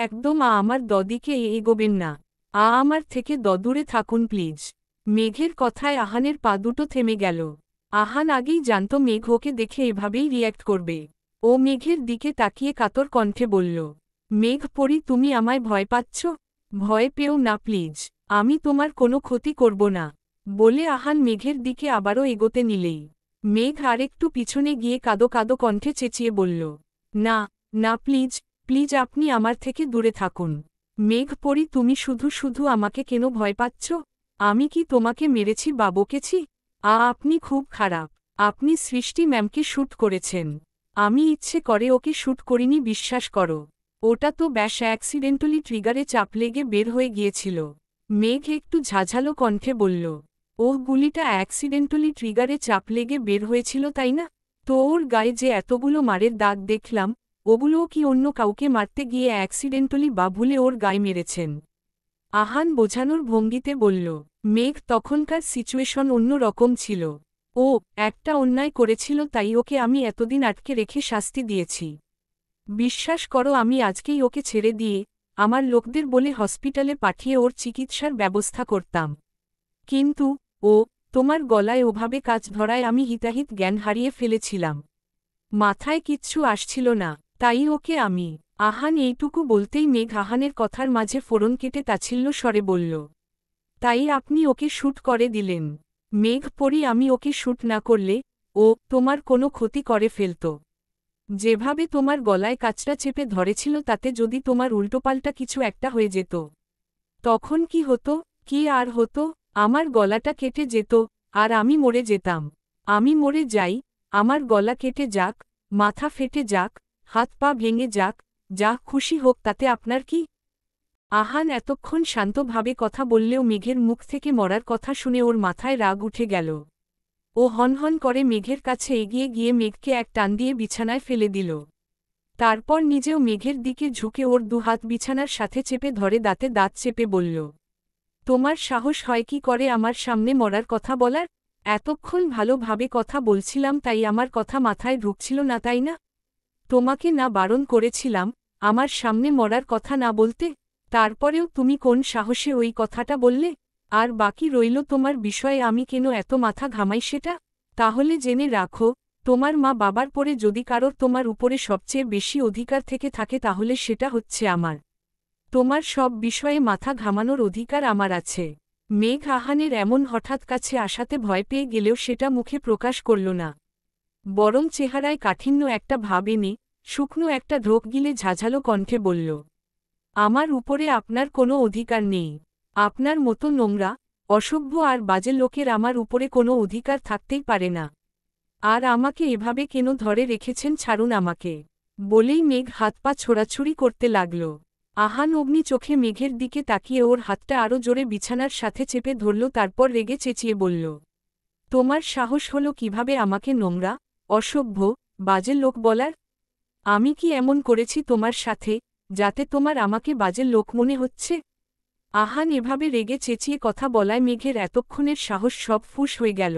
একদম আমার দদিকে এগোবেন না। আমার থেকে দূরে থাকুন প্লিজ। মেঘের কথায় আহানের পা দুটো থেমে গেল। আহান আগেই জানত মেঘ ওকে দেখে এভাবেই রিয়্যাক্ট করবে। ও মেঘের দিকে তাকিয়ে কাতর কণ্ঠে বলল, মেঘ পরি, তুমি আমায় ভয় পাচ্ছ? ভয় পেও না প্লিজ, আমি তোমার কোনো ক্ষতি করব না। বলে আহান মেঘের দিকে আবারও এগোতে নিলেই মেঘ আরেকটু পিছনে গিয়ে কাদো কাদো কণ্ঠে চেঁচিয়ে বলল, না না প্লিজ প্লিজ, আপনি আমার থেকে দূরে থাকুন। মেঘ পরি, তুমি শুধু শুধু আমাকে কেন ভয় পাচ্ছ? আমি কি তোমাকে মেরেছি বা বকেছি? আপনি খুব খারাপ। আপনি সৃষ্টি ম্যামকে শ্যুট করেছেন। আমি ইচ্ছে করে ওকে শ্যুট করিনি, বিশ্বাস করো। ওটা তো ব্যাস অ্যাক্সিডেন্টালি ট্রিগারে চাপ লেগে বের হয়ে গিয়েছিল। মেঘ একটু ঝাঝালো কণ্ঠে বলল, গুলিটা অ্যাক্সিডেন্টালি ট্রিগারে চাপ লেগে বের হয়েছিল তাই না? তো ওর গায়ে যে এতগুলো মারের দাগ দেখলাম, ওগুলোও কি অন্য কাউকে মারতে গিয়ে অ্যাক্সিডেন্টালি বা ভুলে ওর গায়ে মেরেছেন? আহান বোঝানোর ভঙ্গিতে বলল। মেঘ তখনকার সিচুয়েশন অন্য রকম ছিল। ও একটা অন্যায় করেছিল, তাই ওকে আমি এতদিন আটকে রেখে শাস্তি দিয়েছি। বিশ্বাস করো, আমি আজকেই ওকে ছেড়ে দিয়ে আমার লোকদের বলে হসপিটালে পাঠিয়ে ওর চিকিৎসার ব্যবস্থা করতাম। কিন্তু তোমার গলায় ওভাবে কাজ ধরায় আমি হিতাহিত জ্ঞান হারিয়ে ফেলেছিলাম। মাথায় কিচ্ছু আসছিল না, তাই ওকে আমি। আহান এইটুকু বলতেই মেঘ আহানের কথার মাঝে ফোড়ন কেটে তাচ্ছিল্য স্বরে বলল, তাই আপনি ওকে শ্যুট করে দিলেন? মেঘ পরি, আমি ওকে শ্যুট না করলে তোমার কোনো ক্ষতি করে ফেলত। যেভাবে তোমার গলায় কাচটা চেপে ধরেছিল, তাতে যদি তোমার উল্টোপাল্টা কিছু একটা হয়ে যেত, তখন কি হতো? কি আর হতো? আমার গলাটা কেটে যেত আর আমি মরে যেতাম। আমি মরে যাই, আমার গলা কেটে যাক, মাথা ফেটে যাক, হাত পা ভেঙে যাক, যা খুশি হোক, তাতে আপনার কি? আহান এতক্ষণ শান্তভাবে কথা বললেও মেঘের মুখ থেকে মরার কথা শুনে ওর মাথায় রাগ উঠে গেল। ও হনহন করে মেঘের কাছে এগিয়ে গিয়ে মেঘকে এক টান দিয়ে বিছানায় ফেলে দিল। তারপর নিজেও মেঘের দিকে ঝুঁকে ওর 2 হাত বিছানার সাথে চেপে ধরে দাঁতে দাঁত চেপে বলল, তোমার সাহস হয় কি করে আমার সামনে মরার কথা বলার? এতক্ষণ ভালোভাবে কথা বলছিলাম, তাই আমার কথা মাথায় ঢুকছিল না তাই না? তোমাকে না বারণ করেছিলাম আমার সামনে মরার কথা না বলতে? তারপরেও তুমি কোন সাহসে ওই কথাটা বললে? আর বাকি রইল তোমার বিষয়ে আমি কেন এত মাথা ঘামাই সেটা? তাহলে জেনে রাখো, তোমার মা বাবার পরে যদি কারোর তোমার উপরে সবচেয়ে বেশি অধিকার থেকে থাকে, তাহলে সেটা হচ্ছে আমার। তোমার সব বিষয়ে মাথা ঘামানোর অধিকার আমার আছে। মেঘ আহানের এমন হঠাৎ কাছে আসাতে ভয় পেয়ে গেলেও সেটা মুখে প্রকাশ করল না। বরং চেহারায় কাঠিন্য একটা ভাব এনে শুকনো একটা ঢোক গিলে ঝাঝালো কণ্ঠে বলল, আমার উপরে আপনার কোনো অধিকার নেই। আপনার মতো নোংরা, অসভ্য আর বাজে লোকের আমার উপরে কোনো অধিকার থাকতেই পারে না। আর আমাকে এভাবে কেন ধরে রেখেছেন? ছাড়ুন আমাকে। বলেই মেঘ হাত পা ছোড়াছুড়ি করতে লাগল। আহান অগ্নি চোখে মেঘের দিকে তাকিয়ে ওর হাতটা আরও জোরে বিছানার সাথে চেপে ধরল, তারপর রেগে চেঁচিয়ে বলল, তোমার সাহস হলো কিভাবে আমাকে নোংরা, অসভ্য, বাজে লোক বলার? আমি কি এমন করেছি তোমার সাথে, যাতে তোমার আমাকে বাজে লোক মনে হচ্ছে? আহান এভাবে রেগে চেঁচিয়ে কথা বলায় মেঘের এতক্ষণের সাহস সব ফুস হয়ে গেল।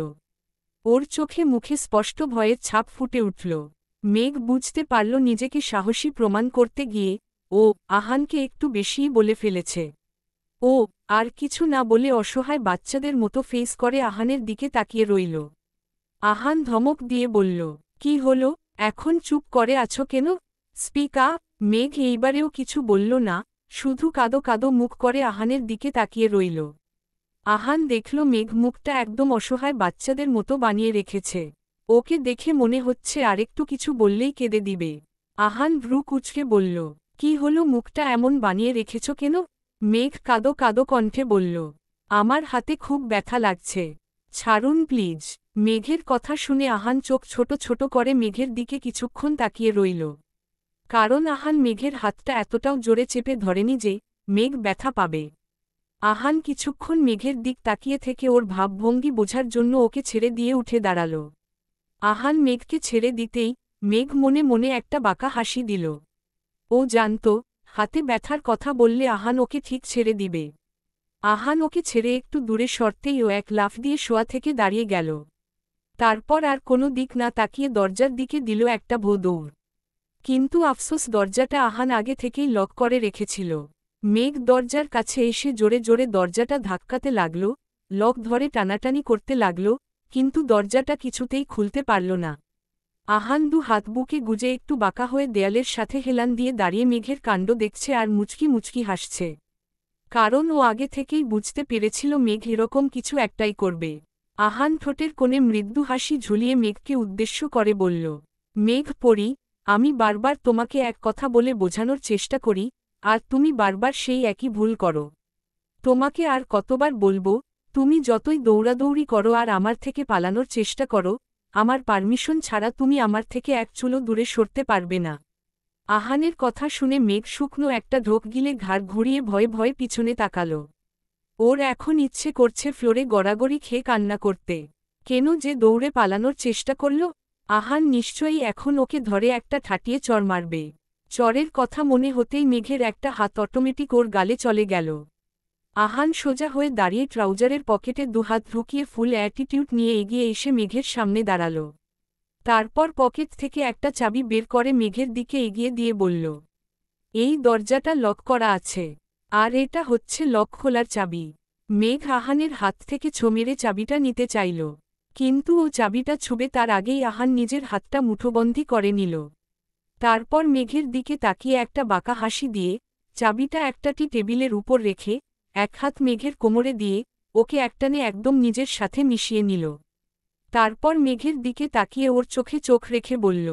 ওর চোখে মুখে স্পষ্ট ভয়ের ছাপ ফুটে উঠল। মেঘ বুঝতে পারল নিজেকে সাহসী প্রমাণ করতে গিয়ে ও আহানকে একটু বেশিই বলে ফেলেছে। ও আর কিছু না বলে অসহায় বাচ্চাদের মতো ফেস করে আহানের দিকে তাকিয়ে রইল। আহান ধমক দিয়ে বলল, কি হলো, এখন চুপ করে আছো কেন? Speak up. মেঘ এইবারেও কিছু বলল না, শুধু কাদো কাদো মুখ করে আহানের দিকে তাকিয়ে রইল। আহান দেখল মেঘ মুখটা একদম অসহায় বাচ্চাদের মতো বানিয়ে রেখেছে। ওকে দেখে মনে হচ্ছে আরেকটু কিছু বললেই কেঁদে দিবে। আহান ভ্রু কুঁচকে বলল, কি হলো, মুখটা এমন বানিয়ে রেখেছ কেন? মেঘ কাদো কাদো কণ্ঠে বলল, আমার হাতে খুব ব্যথা লাগছে, ছাড়ুন প্লিজ। মেঘের কথা শুনে আহান চোখ ছোট ছোট করে মেঘের দিকে কিছুক্ষণ তাকিয়ে রইল। কারণ আহান মেঘের হাতটা এতটাও জোরে চেপে ধরেনি যে মেঘ ব্যথা পাবে। আহান কিছুক্ষণ মেঘের দিক তাকিয়ে থেকে ওর ভাবভঙ্গি বোঝার জন্য ওকে ছেড়ে দিয়ে উঠে দাঁড়াল। আহান মেঘকে ছেড়ে দিতেই মেঘ মনে মনে একটা বাঁকা হাসি দিল। ও জানত হাতে ব্যথার কথা বললে আহান ওকে ঠিক ছেড়ে দিবে। আহান ওকে ছেড়ে একটু দূরে সরতেই ও এক লাফ দিয়ে শোয়া থেকে দাঁড়িয়ে গেল। তারপর আর কোনো দিক না তাকিয়ে দরজার দিকে দিল একটা দৌড়। কিন্তু আফসোস, দরজাটা আহান আগে থেকেই লক করে রেখেছিল। মেঘ দরজার কাছে এসে জোরে জোরে দরজাটা ধাক্কাতে লাগল, লক ধরে টানাটানি করতে লাগল, কিন্তু দরজাটা কিছুতেই খুলতে পারল না। আহান দু হাত বুকে গুজে একটু বাঁকা হয়ে দেয়ালের সাথে হেলান দিয়ে দাঁড়িয়ে মেঘের কাণ্ড দেখছে আর মুচকি মুচকি হাসছে। কারণ ও আগে থেকেই বুঝতে পেরেছিল মেঘ এরকম কিছু একটাই করবে। আহান ঠোঁটের কোণে মৃদু হাসি ঝুলিয়ে মেঘকে উদ্দেশ্য করে বলল, মেঘ পড়ি, আমি বারবার তোমাকে এক কথা বলে বোঝানোর চেষ্টা করি, আর তুমি বারবার সেই একই ভুল করো। তোমাকে আর কতবার বলবো, তুমি যতই দৌড়াদৌড়ি করো আর আমার থেকে পালানোর চেষ্টা করো, আমার পারমিশন ছাড়া তুমি আমার থেকে এক চুলো দূরে সরতে পারবে না। আহানের কথা শুনে মেঘ শুকনো একটা ঢোক গিলে ঘাড় ঘুরিয়ে ভয়ে ভয়ে পিছনে তাকাল। ওর এখন ইচ্ছে করছে ফ্লোরে গড়াগড়ি খেয়ে কান্না করতে। কেন যে দৌড়ে পালানোর চেষ্টা করল? আহান নিশ্চয়ই এখন ওকে ধরে একটা ঠাটিয়ে চড় মারবে। চরের কথা মনে হতেই মেঘের একটা হাত অটোমেটিক ওর গালে চলে গেল। আহান সোজা হয়ে দাঁড়িয়ে ট্রাউজারের পকেটে দুহাত ঢুকিয়ে ফুল অ্যাটিটিউড নিয়ে এগিয়ে এসে মেঘের সামনে দাঁড়াল। তারপর পকেট থেকে একটা চাবি বের করে মেঘের দিকে এগিয়ে দিয়ে বলল, এই দরজাটা লক করা আছে, আর এটা হচ্ছে লক খোলার চাবি। মেঘ আহানের হাত থেকে ছো মেরে চাবিটা নিতে চাইল, কিন্তু ও চাবিটা ছুবে তার আগেই আহান নিজের হাতটা মুঠোবন্দি করে নিল। তারপর মেঘের দিকে তাকিয়ে একটা বাঁকা হাসি দিয়ে চাবিটা একটাটি টেবিলের উপর রেখে এক হাত মেঘের কোমরে দিয়ে ওকে একটানে একদম নিজের সাথে মিশিয়ে নিল। তারপর মেঘের দিকে তাকিয়ে ওর চোখে চোখ রেখে বলল,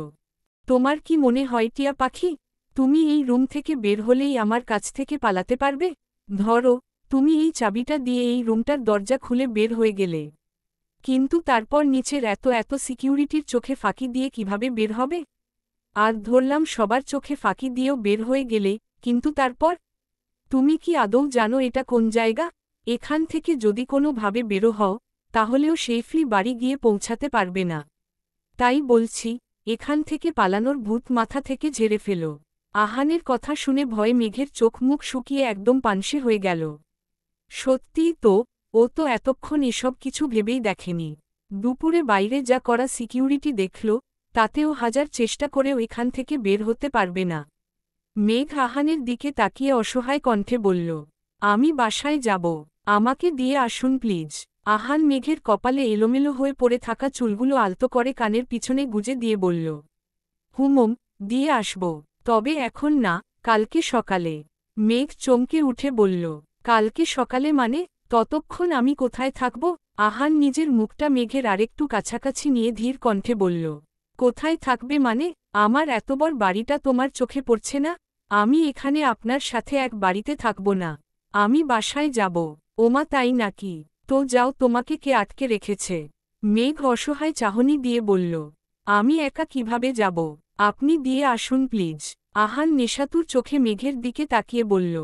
তোমার কি মনে হয় টিয়া পাখি, তুমি এই রুম থেকে বের হলেই আমার কাছ থেকে পালাতে পারবে? ধরো, তুমি এই চাবিটা দিয়ে এই রুমটার দরজা খুলে বের হয়ে গেলে, কিন্তু তারপর নিচের এত এত সিকিউরিটির চোখে ফাঁকি দিয়ে কিভাবে বের হবে? আর ধরলাম সবার চোখে ফাঁকি দিয়েও বের হয়ে গেলে, কিন্তু তারপর? তুমি কি আদৌ জানো এটা কোন জায়গা? এখান থেকে যদি কোনো ভাবে বেরো হও, তাহলেও সেফলি বাড়ি গিয়ে পৌঁছাতে পারবে না। তাই বলছি, এখান থেকে পালানোর ভূত মাথা থেকে ঝেড়ে ফেলো। আহানের কথা শুনে ভয়ে মেঘের চোখ মুখ শুকিয়ে একদম পানসে হয়ে গেল। সত্যিই তো, ও তো এতক্ষণ এসব কিছু ভেবেই দেখেনি। দুপুরে বাইরে যা করা সিকিউরিটি দেখল, তাতেও হাজার চেষ্টা করেও এখান থেকে বের হতে পারবে না। মেঘ আহানের দিকে তাকিয়ে অসহায় কণ্ঠে বলল, আমি বাসায় যাব, আমাকে দিয়ে আসুন প্লিজ। আহান মেঘের কপালে এলোমেলো হয়ে পড়ে থাকা চুলগুলো আলতো করে কানের পিছনে গুজে দিয়ে বলল, হুমম, দিয়ে আসব, তবে এখন না, কালকে সকালে। মেঘ চমকে উঠে বলল, কালকে সকালে মানে? ততক্ষণ আমি কোথায় থাকব? আহান নিজের মুখটা মেঘের আরেকটু কাছাকাছি নিয়ে ধীর কণ্ঠে বলল, কোথায় থাকবে মানে? আমার এত বড় বাড়িটা তোমার চোখে পড়ছে না? আমি এখানে আপনার সাথে এক বাড়িতে থাকব না, আমি বাসায় যাব। ওমা, তাই নাকি? তো যাও, তোমাকে কে আটকে রেখেছে? মেঘ অসহায় চাহনি দিয়ে বলল, আমি একা কিভাবে যাব? আপনি দিয়ে আসুন প্লিজ। আহান নেশাতুর চোখে মেঘের দিকে তাকিয়ে বলল,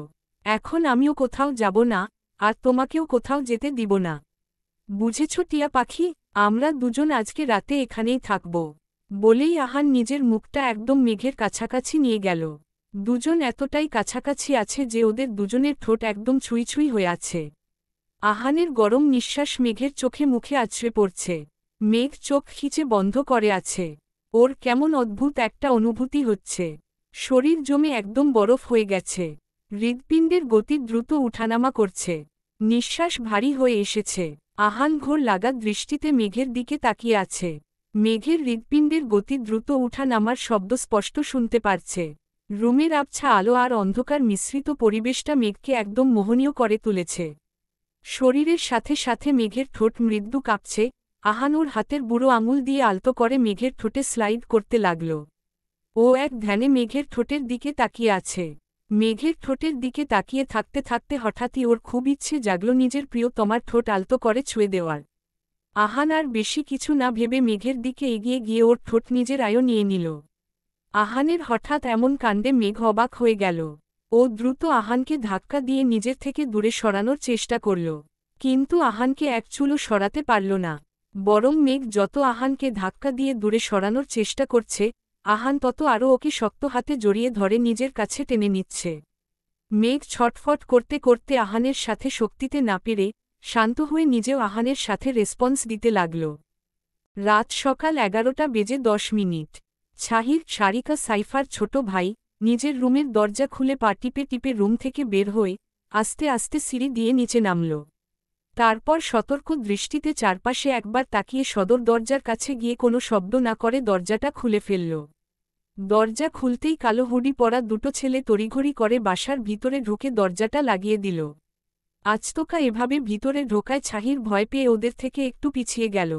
এখন আমিও কোথাও যাব না, আর তোমাকেও কোথাও যেতে দিব না। বুঝেছ টিয়া পাখি, আমরা দুজন আজকে রাতে এখানেই থাকব। বলেই আহান নিজের মুখটা একদম মেঘের কাছাকাছি নিয়ে গেল। দুজন এতটাই কাছাকাছি আছে যে ওদের দুজনের ঠোঁট একদম ছুঁই ছুঁই হয়ে আছে। আহানের গরম নিঃশ্বাস মেঘের চোখে মুখে আছড়ে পড়ছে। মেঘ চোখ খিচে বন্ধ করে আছে। ওর কেমন অদ্ভুত একটা অনুভূতি হচ্ছে। শরীর জমে একদম বরফ হয়ে গেছে। হৃৎপিণ্ডের গতি দ্রুত উঠানামা করছে। নিঃশ্বাস ভারী হয়ে এসেছে। আহান ঘোর লাগা দৃষ্টিতে মেঘের দিকে তাকিয়ে আছে। মেঘের হৃৎপিণ্ডের গতি দ্রুত উঠা নামার শব্দ স্পষ্ট শুনতে পারছে। রুমের আবছা আলো আর অন্ধকার মিশ্রিত পরিবেশটা মেঘকে একদম মোহনীয় করে তুলেছে। শরীরের সাথে সাথে মেঘের ঠোঁট মৃদু কাঁপছে। আহান ওর হাতের বুড়ো আঙুল দিয়ে আলতো করে মেঘের ঠোঁটে স্লাইড করতে লাগল। ও এক ধ্যানে মেঘের ঠোঁটের দিকে তাকিয়ে আছে। মেঘের ঠোঁটের দিকে তাকিয়ে থাকতে থাকতে হঠাৎই ওর খুব ইচ্ছে জাগল নিজের প্রিয়তমার ঠোঁট আলতো করে ছুঁয়ে দেওয়ার। আহান আর বেশি কিছু না ভেবে মেঘের দিকে এগিয়ে গিয়ে ওর ঠোঁট নিজের আয়ও নিয়ে নিল। আহানের হঠাৎ এমন কাণ্ডে মেঘ অবাক হয়ে গেল। ও দ্রুত আহানকে ধাক্কা দিয়ে নিজের থেকে দূরে সরানোর চেষ্টা করল। কিন্তু আহানকে এক চুলও সরাতে পারল না। বরং মেঘ যত আহানকে ধাক্কা দিয়ে দূরে সরানোর চেষ্টা করছে, আহান তত আরও ওকে শক্ত হাতে জড়িয়ে ধরে নিজের কাছে টেনে নিচ্ছে। মেঘ ছটফট করতে করতে আহানের সাথে শক্তিতে না পেরে শান্ত হয়ে নিজেও আহানের সাথে রেসপন্স দিতে লাগল। রাত সকাল 11:10। ছাহির সারিকা সাইফার ছোট ভাই নিজের রুমের দরজা খুলে পা টিপে টিপে রুম থেকে বের হয়ে আস্তে আস্তে সিঁড়ি দিয়ে নিচে নামল। তারপর সতর্ক দৃষ্টিতে চারপাশে একবার তাকিয়ে সদর দরজার কাছে গিয়ে কোনো শব্দ না করে দরজাটা খুলে ফেলল। দরজা খুলতেই কালো হুডি পরা দুটো ছেলে তড়িঘড়ি করে বাসার ভিতরে ঢুকে দরজাটা লাগিয়ে দিল। আচমকা এভাবে ভিতরে ঢোকায় ছাহির ভয় পেয়ে ওদের থেকে একটু পিছিয়ে গেল।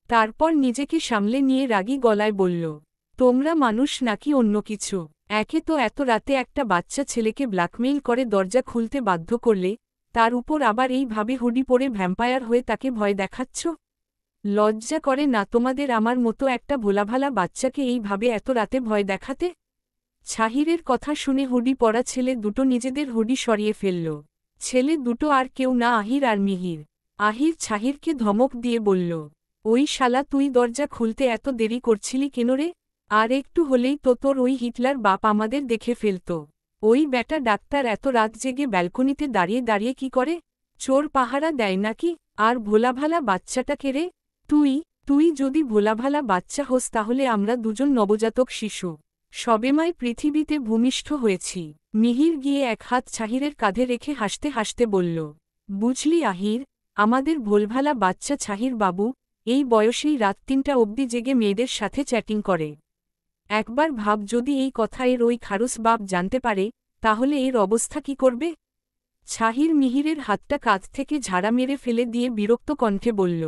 তারপর নিজেকে সামলে নিয়ে রাগী গলায় বলল, তোমরা মানুষ নাকি অন্য কিছু? একে তো এত রাতে একটা বাচ্চা ছেলেকে ব্ল্যাকমেইল করে দরজা খুলতে বাধ্য করলে, তার উপর আবার এইভাবে হুডি পরে ভ্যাম্পায়ার হয়ে তাকে ভয় দেখাচ্ছ? লজ্জা করে না তোমাদের আমার মতো একটা ভোলাভালা বাচ্চাকে এইভাবে এত রাতে ভয় দেখাতে? ছাহিরের কথা শুনে হুডি পরা ছেলে দুটো নিজেদের হুডি সরিয়ে ফেলল। ছেলে দুটো আর কেউ না, আহির আর মিহির। আহির ছাহিরকে ধমক দিয়ে বলল, ওই শালা, তুই দরজা খুলতে এত দেরি করছিলি কেন রে? আর একটু হলেই তো তোর ওই হিটলার বাপ আমাদের দেখে ফেলত। ওই ব্যাটা ডাক্তার এত রাত জেগে ব্যালকনিতে দাঁড়িয়ে দাঁড়িয়ে কি করে? চোর পাহারা দেয় নাকি? আর ভোলাভালা বাচ্চাটাকে রে? তুই যদি ভোলাভালা বাচ্চা হোস তাহলে আমরা দুজন নবজাতক শিশু সবেমায় পৃথিবীতে ভূমিষ্ঠ হয়েছি। মিহির গিয়ে এক হাত ছাহিরের কাঁধে রেখে হাসতে হাসতে বলল, বুঝলি আহির, আমাদের ভোলভালা বাচ্চা ছাহির বাবু এই বয়সেই রাত 3টা অবধি জেগে মেয়েদের সাথে চ্যাটিং করে। একবার ভাব, যদি এই কথা এর ওই খারুস বাপ জানতে পারে, তাহলে এর অবস্থা কি করবে? ছাহির মিহিরের হাতটা কাঁধ থেকে ঝাড়া মেরে ফেলে দিয়ে বিরক্ত কণ্ঠে বলল,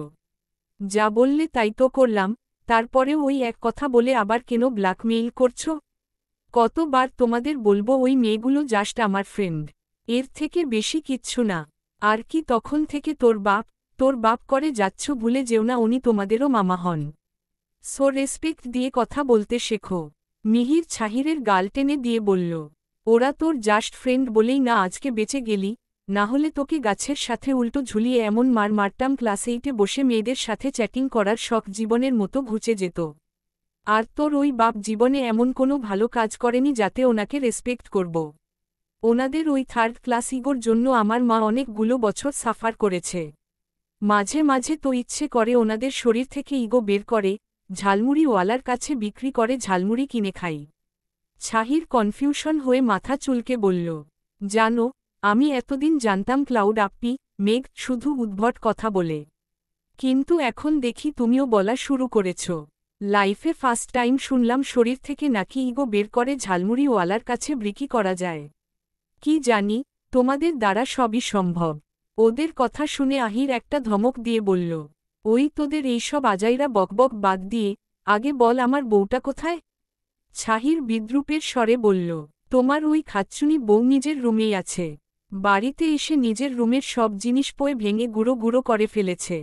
যা বললে তাই তো করলাম, তারপরেও ওই এক কথা বলে আবার কেন ব্ল্যাকমেইল করছো? কতবার তোমাদের বলবো ওই মেয়েগুলো জাস্ট আমার ফ্রেন্ড, এর থেকে বেশি কিচ্ছু না। আর কি তখন থেকে তোর বাপ করে যাচ্ছ, ভুলে যেও না উনি তোমাদেরও মামা হন। সো রেসপেক্ট দিয়ে কথা বলতে শেখো। মিহির ছাহিরের গাল টেনে দিয়ে বলল, ওরা তোর জাস্ট ফ্রেন্ড বলেই না আজকে বেঁচে গেলি, না হলে তোকে গাছের সাথে উল্টো ঝুলিয়ে এমন মারতাম ক্লাস 8-এ বসে মেয়েদের সাথে চ্যাটিং করার শখ জীবনের মতো ঘুচে যেত। আর তোর ওই বাপ জীবনে এমন কোনো ভালো কাজ করেনি যাতে ওনাকে রেসপেক্ট করব। ওনাদের ওই 3rd ক্লাস ইগোর জন্য আমার মা অনেকগুলো বছর সাফার করেছে। মাঝে মাঝে তো ইচ্ছে করে ওনাদের শরীর থেকে ইগো বের করে ঝালমুড়িওয়ালার কাছে বিক্রি করে ঝালমুড়ি কিনে খাই। ছাহির কনফিউশন হয়ে মাথা চুলকে বলল, জানো, আমি এতদিন জানতাম ক্লাউড আপ্পি মেঘ শুধু উদ্ভট কথা বলে, কিন্তু এখন দেখি তুমিও বলা শুরু করেছ। লাইফে ফার্স্ট টাইম শুনলাম শরীর থেকে নাকি ইগো বের করে ঝালমুড়িওয়ালার কাছে বিক্রি করা যায়। কি জানি, তোমাদের দ্বারা সবই সম্ভব। ওদের কথা শুনে আহির একটা ধমক দিয়ে বলল, ওই তোদের এইসব আজাইরা বকবক বাদ দিয়ে আগে বল আমার বউটা কোথায়? ছাহির বিদ্রূপের স্বরে বলল, তোমার ওই খাচ্চুনি বউ নিজের রুমেই আছে। বাড়িতে এসে নিজের রুমের সব জিনিস পয়ে ভেঙে গুঁড়ো গুঁড়ো করে ফেলেছে।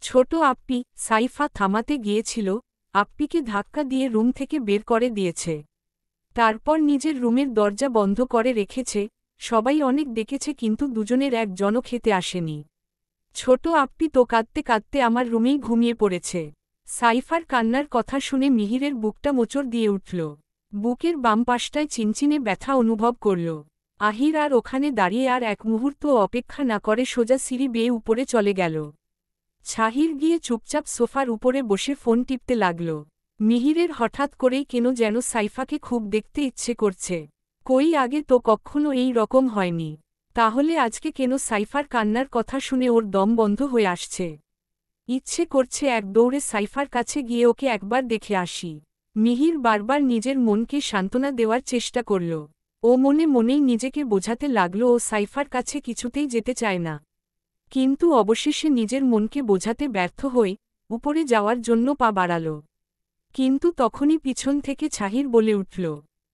ছোট আপ্পি সাইফা থামাতে গিয়েছিল, আপ্পিকে ধাক্কা দিয়ে রুম থেকে বের করে দিয়েছে। তারপর নিজের রুমের দরজা বন্ধ করে রেখেছে। সবাই অনেক ডেকেছে কিন্তু দুজনের একজনও খেতে আসেনি। ছোট আপ্পি তো কাঁদতে কাঁদতে আমার রুমেই ঘুমিয়ে পড়েছে। সাইফার কান্নার কথা শুনে মিহিরের বুকটা মোচড় দিয়ে উঠল। বুকের বাম পাশটায় চিনচিনে ব্যথা অনুভব করল। আহির আর ওখানে দাঁড়িয়ে আর এক মুহূর্ত অপেক্ষা না করে সোজা সিঁড়ি বেয়ে উপরে চলে গেল। ছাহির গিয়ে চুপচাপ সোফার উপরে বসে ফোন টিপতে লাগল। মিহিরের হঠাৎ করেই কেন যেন সাইফাকে খুব দেখতে ইচ্ছে করছে। কই আগে তো কখনো এই রকম হয়নি। তাহলে আজকে কেন সাইফার কান্নার কথা শুনে ওর দম বন্ধ হয়ে আসছে। ইচ্ছে করছে এক দৌড়ে সাইফার কাছে গিয়ে ওকে একবার দেখে আসি। মিহির বারবার নিজের মনকে সান্ত্বনা দেওয়ার চেষ্টা করল। ও মনে মনেই নিজেকে বোঝাতে লাগল ও সাইফার কাছে কিছুতেই যেতে চায় না। কিন্তু অবশেষে নিজের মনকে বোঝাতে ব্যর্থ হয়ে উপরে যাওয়ার জন্য পা বাড়াল। কিন্তু তখনই পিছন থেকে ছাহির বলে উঠল,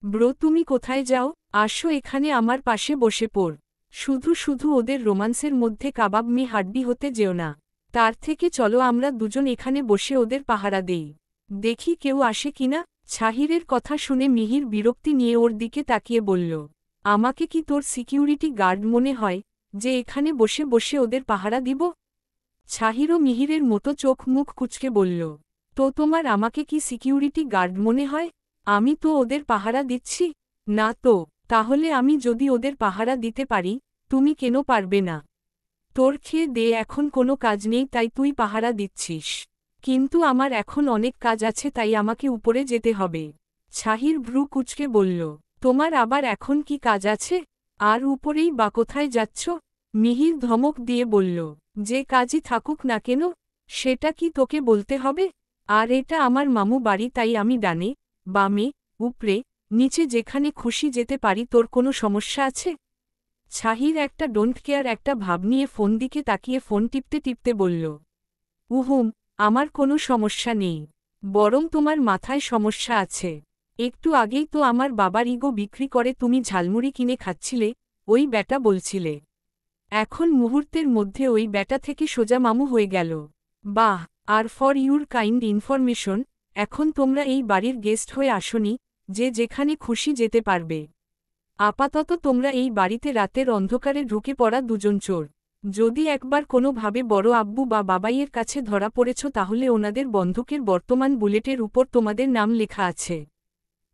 ব্রো তুমি কোথায় যাও? আসো এখানে আমার পাশে বসে পড়। শুধু শুধু ওদের রোমান্সের মধ্যে কাবাব মি হাড্ডি হতে যেও না। তার থেকে চলো আমরা দুজন এখানে বসে ওদের পাহারা দেই। দেখি কেউ আসে কিনা। ছাহিরের কথা শুনে মিহির বিরক্তি নিয়ে ওর দিকে তাকিয়ে বলল, আমাকে কি তোর সিকিউরিটি গার্ড মনে হয় যে এখানে বসে বসে ওদের পাহারা দিব? ছাহিরও মিহিরের মতো চোখ মুখ কুঁচকে বলল, তো তোমার আমাকে কি সিকিউরিটি গার্ড মনে হয়? আমি তো ওদের পাহারা দিচ্ছি না তো। তাহলে আমি যদি ওদের পাহারা দিতে পারি, তুমি কেন পারবে না? তোর খেয়ে দে এখন কোনো কাজ নেই তাই তুই পাহারা দিচ্ছিস। কিন্তু আমার এখন অনেক কাজ আছে তাই আমাকে উপরে যেতে হবে। ছাহির ভ্রু কুঁচকে বলল, তোমার আবার এখন কি কাজ আছে? আর উপরেই বা কোথায় যাচ্ছ? মিহির ধমক দিয়ে বলল, যে কাজই থাকুক না কেন সেটা কি তোকে বলতে হবে? আর এটা আমার মামু বাড়ি তাই আমি ডানে বামে উপরে নিচে যেখানে খুশি যেতে পারি। তোর কোনো সমস্যা আছে? ছাহির একটা ডোন্ট কেয়ার একটা ভাব নিয়ে ফোন দিকে তাকিয়ে ফোন টিপতে টিপতে বলল, উহুম, আমার কোনো সমস্যা নেই। বরং তোমার মাথায় সমস্যা আছে। একটু আগেই তো আমার বাবার ইগো বিক্রি করে তুমি ঝালমুড়ি কিনে খাচ্ছিলে, ওই ব্যাটা বলছিলে। এখন মুহূর্তের মধ্যে ওই ব্যাটা থেকে সোজা মামু হয়ে গেল। বাহ, আর ফর ইউর কাইন্ড ইনফরমেশন, এখন তোমরা এই বাড়ির গেস্ট হয়ে আসনি, যে যেখানে খুশি যেতে পারবে। আপাতত তোমরা এই বাড়িতে রাতের অন্ধকারে ঢুকে পড়া দুজন চোর। যদি একবার কোনোভাবে বড় আব্বু বা বাবাইয়ের কাছে ধরা পড়েছ তাহলে ওনাদের বন্দুকের বর্তমান বুলেটের উপর তোমাদের নাম লেখা আছে।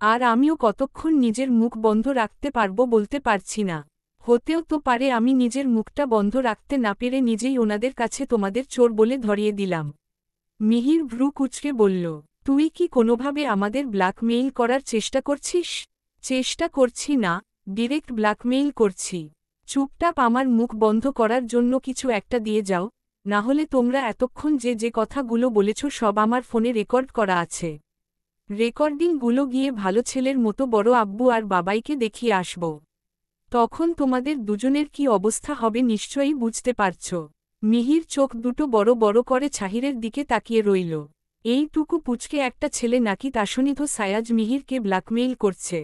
আর আমিও কতক্ষণ নিজের মুখ বন্ধ রাখতে পারবো বলতে পারছি না। হতেও তো পারে আমি নিজের মুখটা বন্ধ রাখতে না পেরে নিজেই ওনাদের কাছে তোমাদের চোর বলে ধরিয়ে দিলাম। মিহির ভ্রু কুঁচকে বলল, তুই কি কোনোভাবে আমাদের ব্ল্যাকমেইল করার চেষ্টা করছিস? চেষ্টা করছি না, ডিরেক্ট ব্ল্যাকমেইল করছি। চুপটাপ আমার মুখ বন্ধ করার জন্য কিছু একটা দিয়ে যাও, না হলে তোমরা এতক্ষণ যে যে কথাগুলো বলেছ সব আমার ফোনে রেকর্ড করা আছে। রেকর্ডিংগুলো গিয়ে ভালো ছেলের মতো বড় আব্বু আর বাবাইকে দেখিয়ে আসব। তখন তোমাদের দুজনের কি অবস্থা হবে নিশ্চয়ই বুঝতে পারছ। মিহির চোখ দুটো বড় বড় করে ছাহিরের দিকে তাকিয়ে রইল। এইটুকু পুচকে একটা ছেলে নাকি তাসনিধ সায়াজ মিহিরকে ব্ল্যাকমেইল করছে।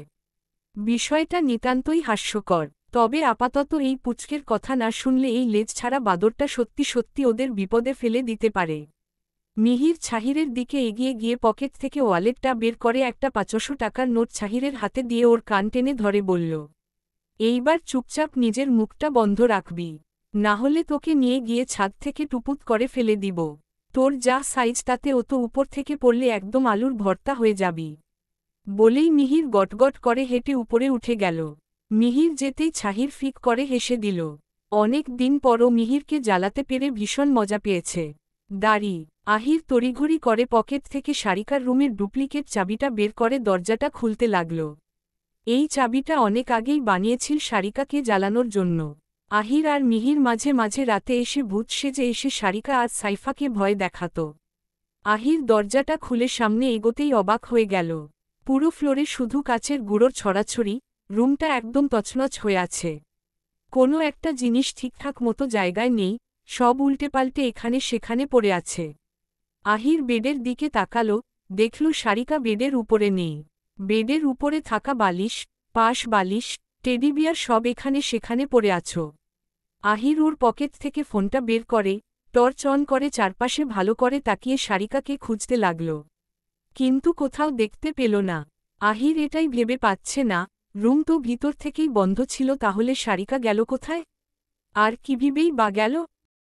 বিষয়টা নিতান্তই হাস্যকর। তবে আপাতত এই পুচকের কথা না শুনলে এই লেজ ছাড়া বাদরটা সত্যি সত্যি ওদের বিপদে ফেলে দিতে পারে। মিহির ছাহিরের দিকে এগিয়ে গিয়ে পকেট থেকে ওয়ালেটটা বের করে একটা ৫০০ টাকার নোট ছাহিরের হাতে দিয়ে ওর কান টেনে ধরে বলল, এইবার চুপচাপ নিজের মুখটা বন্ধ রাখবি, না হলে তোকে নিয়ে গিয়ে ছাদ থেকে টুপুত করে ফেলে দিব। তোর যা সাইজ তাতে ও তো উপর থেকে পড়লে একদম আলুর ভর্তা হয়ে যাবি। বলেই মিহির গটগট করে হেঁটে উপরে উঠে গেল। মিহির যেতেই ছাহির ফিক করে হেসে দিল। অনেক দিন পরও মিহিরকে জ্বালাতে পেরে ভীষণ মজা পেয়েছে। দাঁড়ি আহির তড়িঘড়ি করে পকেট থেকে সারিকার রুমের ডুপ্লিকেট চাবিটা বের করে দরজাটা খুলতে লাগল। এই চাবিটা অনেক আগেই বানিয়েছিল সারিকাকে জ্বালানোর জন্য। আহির আর মিহির মাঝে মাঝে রাতে এসে ভূত সেজে এসে সারিকা আর সাইফাকে ভয় দেখাত। আহির দরজাটা খুলে সামনে এগোতেই অবাক হয়ে গেল। পুরো ফ্লোরে শুধু কাচের গুঁড়োর ছড়াছড়ি, রুমটা একদম তছনছ হয়ে আছে। কোনো একটা জিনিস ঠিকঠাক মতো জায়গায় নেই, সব উল্টেপাল্টে এখানে সেখানে পড়ে আছে। আহির বেডের দিকে তাকালো, দেখল সারিকা বেডের উপরে নেই। বেডের উপরে থাকা বালিশ, পাশ বালিশ, টেডিবিয়ার সব এখানে সেখানে পড়ে আছো। আহির ওর পকেট থেকে ফোনটা বের করে, টর্চ অন করে চারপাশে ভালো করে তাকিয়ে সারিকাকে খুঁজতে লাগল। কিন্তু কোথাও দেখতে পেল না। আহির এটাই ভেবে পাচ্ছে না, রুম তো ভিতর থেকেই বন্ধ ছিল, তাহলে সারিকা গেল কোথায়? আর কিভাবেই বা গেল?